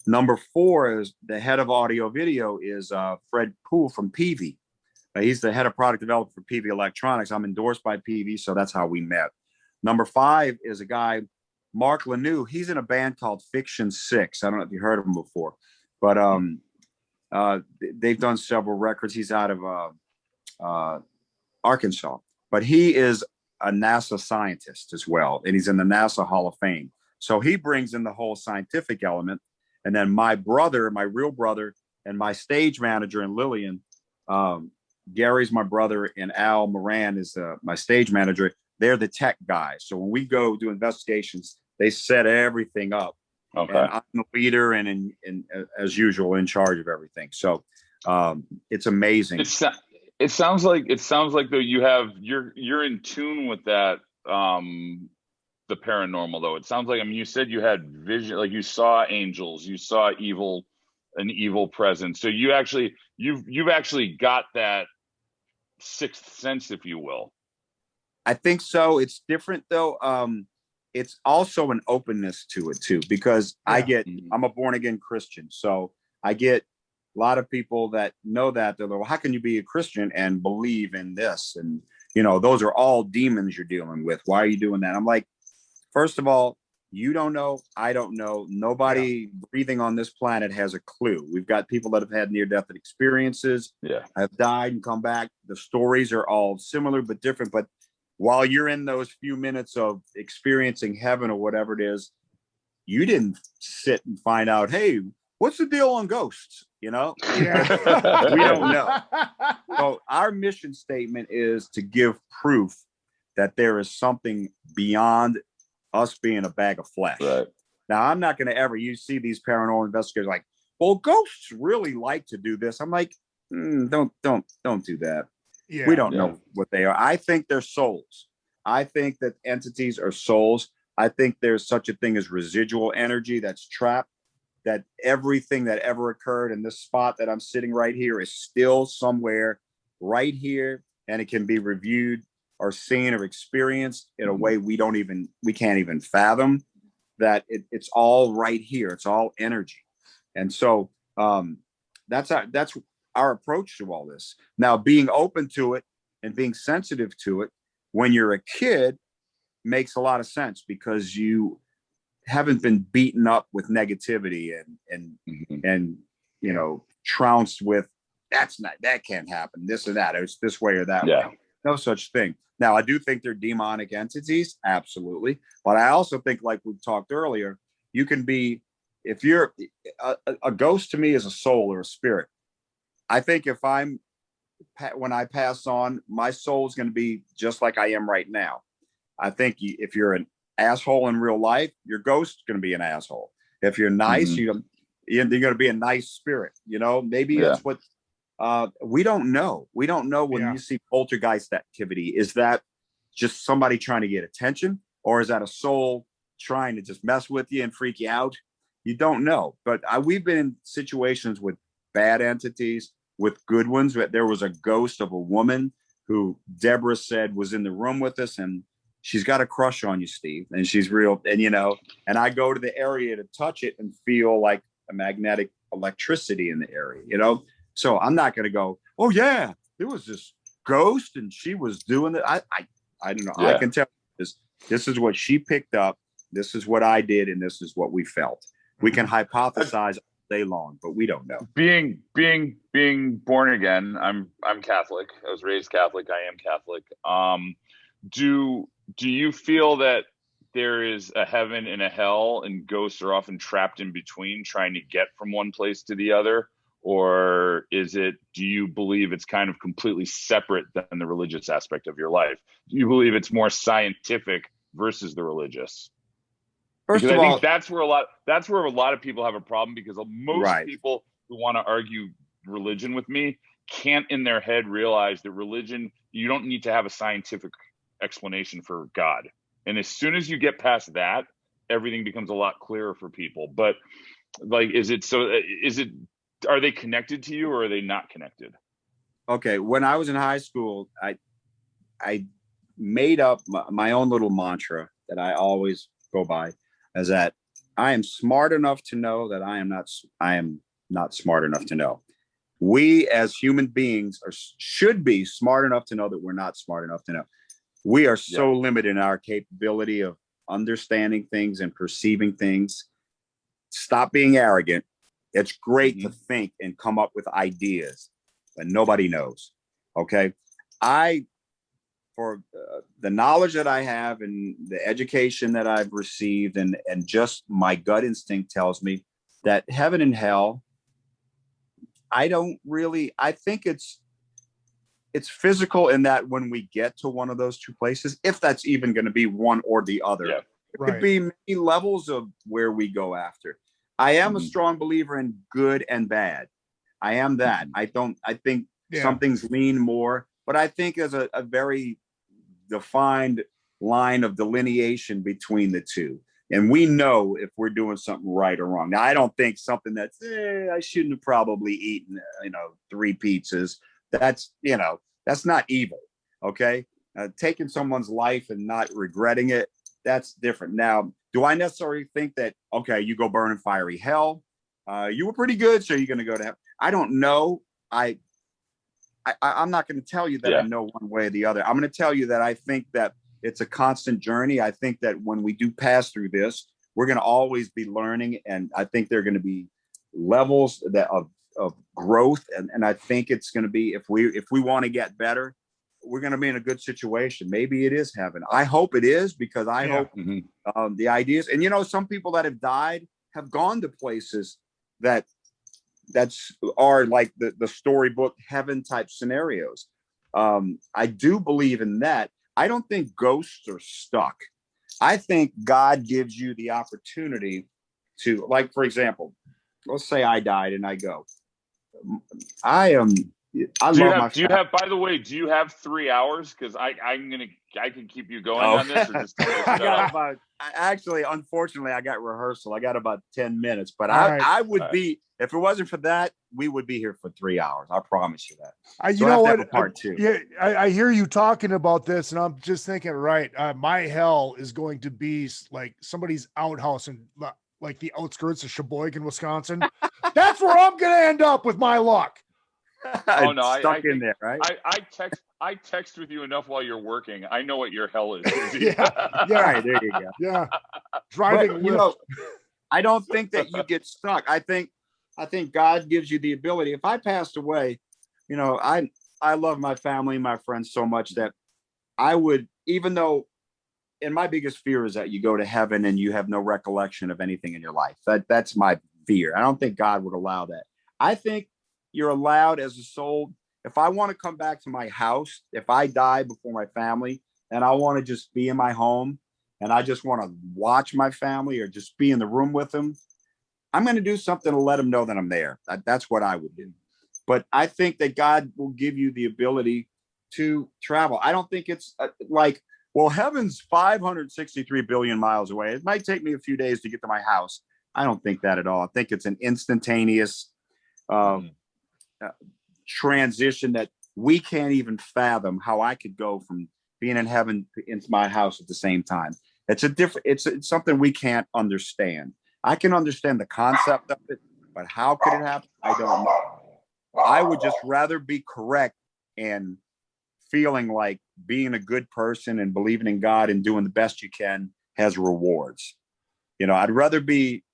Number 4 is the head of audio video is Fred Poole from Peavey. He's the head of product development for Peavey Electronics. I'm endorsed by Peavey, so that's how we met. Number 5 is a guy, Mark Lenoux. He's in a band called Fiction 6. I don't know if you heard of him before, but they've done several records. He's out of Arkansas, but he is a NASA scientist as well, and he's in the NASA Hall of Fame. So he brings in the whole scientific element. And then my brother, my real brother, and my stage manager in Lillian, Gary's my brother, and Al Moran is my stage manager. They're the tech guys. So when we go do investigations, they set everything up. Okay. And I'm the leader and as usual, in charge of everything. So it's amazing. It sounds like though you're in tune with that, the paranormal though. It sounds like, I mean, you said you had vision, like you saw angels, you saw an evil presence. So you've actually got that sixth sense, if you will. I think so. It's different though. It's also an openness to it too, because I'm a born again Christian. So I get a lot of people that know that they're like, well, how can you be a Christian and believe in this? And, you know, those are all demons you're dealing with. Why are you doing that? I'm like, first of all, you don't know. I don't know. Nobody breathing on this planet has a clue. We've got people that have had near-death experiences, have died and come back. The stories are all similar but different. But while you're in those few minutes of experiencing heaven or whatever it is, you didn't sit and find out, hey, what's the deal on ghosts? You know, we don't know. So our mission statement is to give proof that there is something beyond us being a bag of flesh. Right. Now, I'm not going to ever, you see these paranormal investigators like, well, ghosts really like to do this. I'm like, don't do that. Yeah, we don't know what they are. I think they're souls. I think that entities are souls. I think there's such a thing as residual energy that's trapped that everything that ever occurred in this spot that I'm sitting right here is still somewhere right here, and it can be reviewed or seen or experienced in a way we can't even fathom. That it's all right here. It's all energy. And so that's our approach to all this. Now, being open to it and being sensitive to it when you're a kid makes a lot of sense, because you haven't been beaten up with negativity and you know, trounced with that can't happen, this or that, it's this way or that way. No such thing. Now, I do think they're demonic entities, absolutely, but I also think, like we talked earlier, you can be, if you're a ghost, to me is a soul or a spirit. I think when I pass on, my soul is going to be just like I am right now. I think if you're an asshole in real life, your ghost is going to be an asshole. If you're nice, you're going to be a nice spirit. You know, maybe that's what we don't know. We don't know when you see poltergeist activity. Is that just somebody trying to get attention, or is that a soul trying to just mess with you and freak you out? You don't know. But we've been in situations with bad entities, with good ones. There was a ghost of a woman who Deborah said was in the room with us, and she's got a crush on you, Steve, and she's real. And, you know, and I go to the area to touch it and feel like a magnetic electricity in the area, you know? So I'm not going to go, oh yeah, there was this ghost and she was doing it. I don't know. I can tell this is what she picked up. This is what I did. And this is what we felt. We can hypothesize all day long, but we don't know. Being born again, I'm Catholic. I was raised Catholic. I am Catholic. Do you feel that there is a heaven and a hell, and ghosts are often trapped in between, trying to get from one place to the other? Or do you believe it's kind of completely separate than the religious aspect of your life? Do you believe it's more scientific versus the religious? First because of I all, think that's where a lot of people have a problem, because most people who want to argue religion with me can't in their head realize that religion, you don't need to have a scientific explanation for God. And as soon as you get past that, everything becomes a lot clearer for people. But like, are they connected to you, or are they not connected? Okay. When I was in high school, I made up my own little mantra that I always go by, is that I am smart enough to know that I am not smart enough to know. We as human beings should be smart enough to know that we're not smart enough to know. We are so limited in our capability of understanding things and perceiving things. Stop being arrogant. It's great to think and come up with ideas, but nobody knows. Okay. For the knowledge that I have and the education that I've received, and just my gut instinct tells me that heaven and hell, I think it's physical, in that when we get to one of those two places, if that's even going to be one or the other, it could be many levels of where we go after. I am a strong believer in good and bad. I am that. I think some things lean more, but I think there's a very defined line of delineation between the two. And we know if we're doing something right or wrong. Now, I don't think something that's, I shouldn't have probably eaten, 3 pizzas. That's not evil. Okay. Taking someone's life and not regretting it, that's different. Now, do I necessarily think that, okay, you go burn in fiery hell, you were pretty good, so you're going to go to hell? I don't know. I'm not going to tell you that I know one way or the other. I'm going to tell you that I think that it's a constant journey. I think that when we do pass through this, we're going to always be learning. And I think there are going to be levels of growth. And I think it's going to be, if we want to get better, we're going to be in a good situation. Maybe it is heaven. I hope it is, because I hope the ideas, and some people that have died have gone to places are like the storybook heaven type scenarios. I do believe in that. I don't think ghosts are stuck. I think God gives you the opportunity to, like, for example, let's say I died and I go, I do you love have, my do you family. have, by the way, do you have 3 hours? Because I can keep you going on this, or just tell me to I shut got up. about, actually, unfortunately, I got rehearsal. I got about 10 minutes, but All right. I would be, if it wasn't for that, we would be here for 3 hours. I promise you that. You So know I have to have what? a part two. Yeah, I hear you talking about this, and I'm just thinking, right? My hell is going to be like somebody's outhouse in like the outskirts of Sheboygan, Wisconsin. That's where I'm gonna end up with my luck. Oh no, Stuck in there, right? I text with you enough while you're working. I know what your hell is. Yeah. Right, there you go. Yeah. Driving But, Lyft. I don't think that you get stuck. I think God gives you the ability. If I passed away, I love my family, my friends so much that I would, even though, and my biggest fear is that you go to heaven and you have no recollection of anything in your life. That's my fear. I don't think God would allow that. I think you're allowed as a soul. If I want to come back to my house, if I die before my family and I want to just be in my home and I just want to watch my family or just be in the room with them, I'm going to do something to let them know that I'm there. That's what I would do. But I think that God will give you the ability to travel. I don't think it's like, well, heaven's 563 billion miles away. It might take me a few days to get to my house. I don't think that at all. I think it's an instantaneous transition that we can't even fathom how I could go from being in heaven into my house at the same time. It's something we can't understand. I can understand the concept of it, but how could it happen? I don't know. I would just rather be correct and feeling like being a good person and believing in God and doing the best you can has rewards. I'd rather be,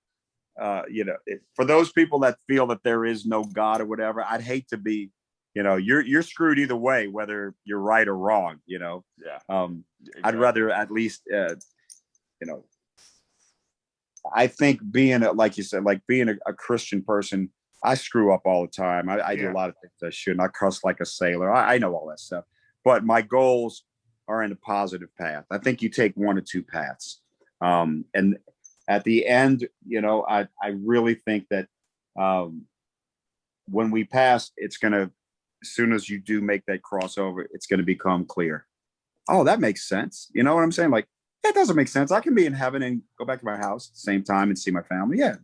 for those people that feel that there is no God or whatever, I'd hate to be, you're screwed either way, whether you're right or wrong, Yeah. I'd Exactly. rather at least, I think being like you said, like being a Christian person, I screw up all the time. I do a lot of things I shouldn't. I cuss like a sailor. I know all that stuff, but my goals are in a positive path. I think you take one or two paths. And at the end, I really think that when we pass, it's going to, as soon as you do make that crossover, it's going to become clear. Oh, that makes sense. You know what I'm saying? Like, that doesn't make sense. I can be in heaven and go back to my house at the same time and see my family. Yeah.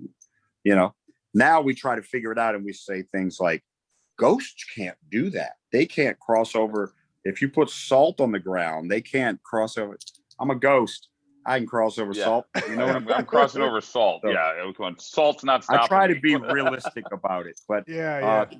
Now we try to figure it out and we say things like, ghosts can't do that. They can't cross over. If you put salt on the ground, they can't cross over. I'm a ghost. I can cross over salt. I'm crossing over salt. So, salt's not stopping I try to me. be realistic about it, but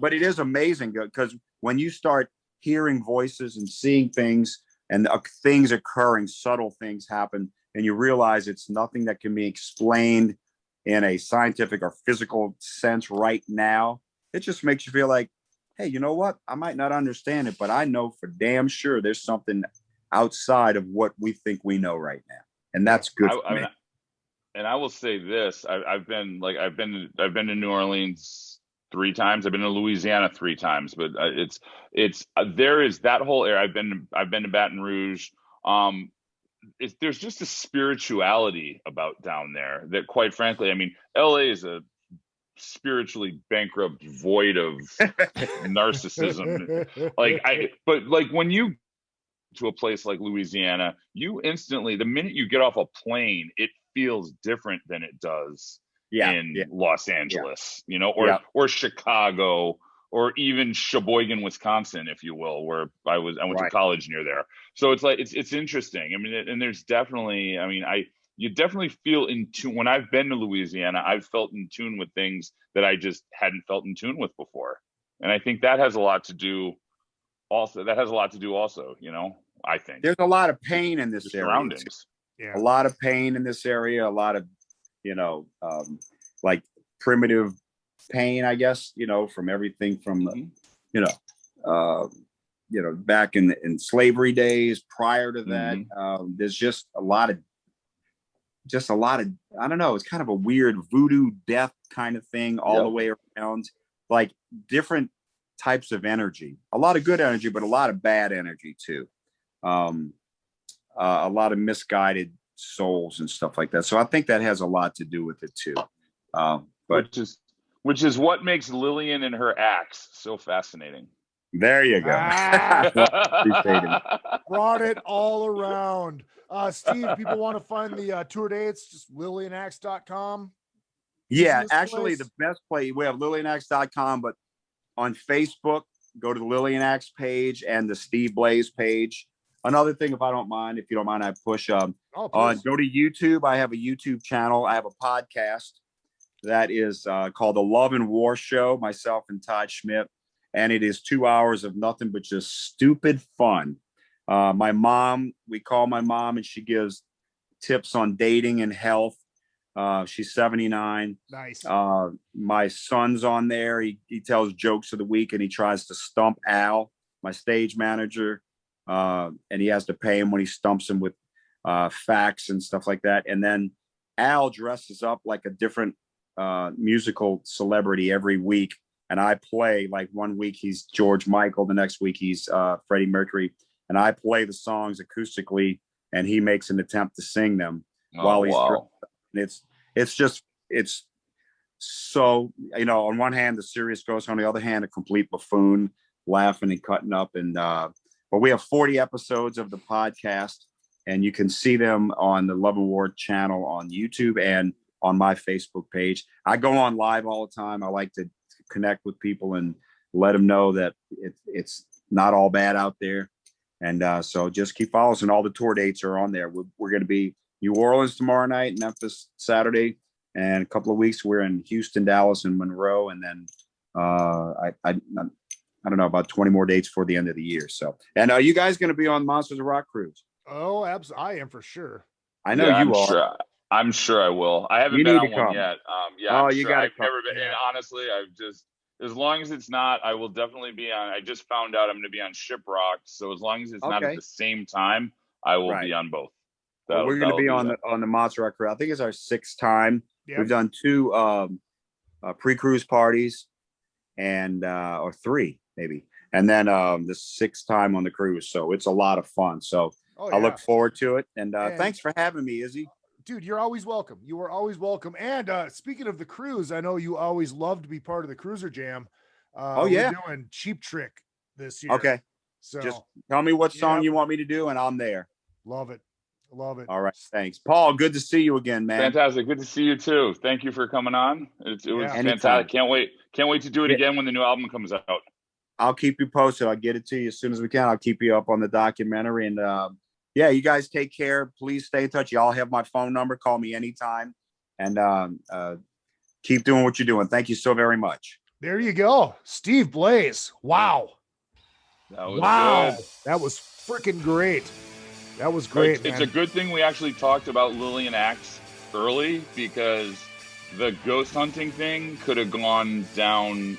but it is amazing because when you start hearing voices and seeing things and things occurring, subtle things happen, and you realize it's nothing that can be explained in a scientific or physical sense right now, it just makes you feel like, hey, you know what? I might not understand it, but I know for damn sure there's something outside of what we think we know right now. And that's good for me. And I will say this: I've been to New Orleans 3 times. I've been to Louisiana 3 times. But there is that whole area. I've been to Baton Rouge. There's just a spirituality about down there that, quite frankly, I mean, LA is a spiritually bankrupt void of narcissism. But when you to a place like Louisiana, you instantly, the minute you get off a plane, it feels different than it does in Los Angeles, or Chicago, or even Sheboygan, Wisconsin, if you will, where I went to college near there. So it's like, it's interesting. I mean, and there's definitely, you definitely feel in tune. When I've been to Louisiana, I've felt in tune with things that I just hadn't felt in tune with before. And I think that has a lot to do also, I think. There's a lot of pain in this area. Surroundings. A lot of pain in this area, a lot of, like primitive pain, I guess, from everything from, back in slavery days. Prior to that, there's just a lot of, I don't know, it's kind of a weird voodoo death kind of thing all the way around, like different types of energy, a lot of good energy, but a lot of bad energy too. A lot of misguided souls and stuff like that. So I think that has a lot to do with it too. Which is what makes Lillian and her axe so fascinating. There you go. Appreciate it. Brought it all around. Steve, people want to find the tour dates, just LILLIANAXE.com. Yeah, actually the best place, we have LILLIANAXE.com, but on Facebook, go to the Lillian Axe page and the Steve Blaze page. Another thing, if you don't mind, I push go to YouTube. I have a YouTube channel. I have a podcast that is called The Love and War Show, myself and Todd Schmidt. And it is 2 hours of nothing but just stupid fun. We call my mom and she gives tips on dating and health. She's 79. Nice. My son's on there. He tells jokes of the week and he tries to stump Al, my stage manager. And he has to pay him when he stumps him with facts and stuff like that. And then Al dresses up like a different musical celebrity every week. And I play, like 1 week he's George Michael, the next week he's Freddie Mercury. And I play the songs acoustically and he makes an attempt to sing them while he's dressed up. And it's so, on one hand, the serious ghost, on the other hand, a complete buffoon laughing and cutting up. And, but we have 40 episodes of the podcast and you can see them on the Love and War channel on YouTube and on my Facebook page. I go on live all the time. I like to connect with people and let them know that it's not all bad out there. And so just keep following us, and all the tour dates are on there. We're going to be New Orleans tomorrow night, Memphis Saturday, and a couple of weeks we're in Houston, Dallas, and Monroe, and then I don't know, about 20 more dates for the end of the year. So, and are you guys going to be on Monsters of Rock cruise? Oh, absolutely, I am for sure. I know you are. Sure. I'm sure I will. I haven't been on one yet. You got to come. Never been. And honestly, as long as it's not, I will definitely be on. I just found out I'm going to be on Shiprocked. So as long as it's not at the same time, I will be on both. We're going to be on the Monster Rock cruise. I think it's our 6th time. Yep. We've done 2 pre-cruise parties and or 3 maybe, and then the 6th time on the cruise. So it's a lot of fun. So I look forward to it. And thanks for having me, Izzy. Dude, you're always welcome. You are always welcome. And speaking of the cruise, I know you always love to be part of the Cruiser Jam. We're doing Cheap Trick this year. Okay. So just tell me what song you want me to do, and I'm there. Love it. Love it. All right. Thanks, Paul. Good to see you again, man. Fantastic. Good to see you too. Thank you for coming on. It was fantastic. Can't wait to do it again when the new album comes out. I'll keep you posted. I'll get it to you as soon as we can. I'll keep you up on the documentary. And you guys take care. Please stay in touch. Y'all have my phone number. Call me anytime. And keep doing what you're doing. Thank you so very much. There you go. Steve Blaze. Wow. That was good. That was freaking great. That was great. It's a good thing we actually talked about Lillian Axe early, because the ghost hunting thing could have gone down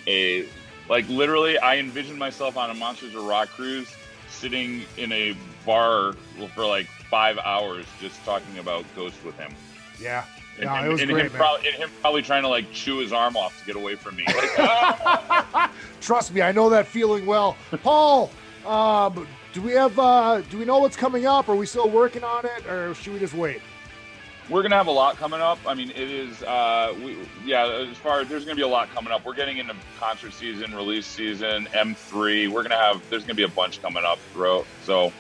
literally, I envisioned myself on a Monsters of Rock cruise sitting in a bar for like 5 hours just talking about ghosts with him. Yeah. And, it was great, him probably trying to chew his arm off to get away from me. Trust me, I know that feeling well. Paul, do we know what's coming up? Are we still working on it, or should we just wait? We're gonna have a lot coming up. I mean, it is as far as there's gonna be a lot coming up. We're getting into concert season, release season, M3. There's gonna be a bunch coming up throughout. So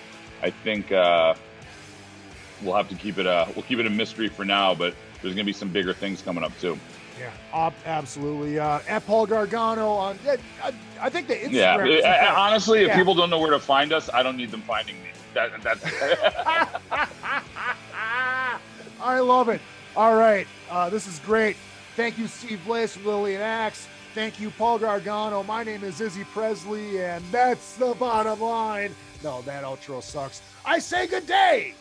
I think we'll have to keep it a mystery for now, but there's gonna be some bigger things coming up too. Yeah, absolutely. At Paul Gargano on, I think the Instagram. Yeah, honestly, if people don't know where to find us, I don't need them finding me. That's. I love it. All right, this is great. Thank you, Steve Blaze from Lillian Axe. Thank you, Paul Gargano. My name is Izzy Presley, and that's the bottom line. No, that outro sucks. I say good day.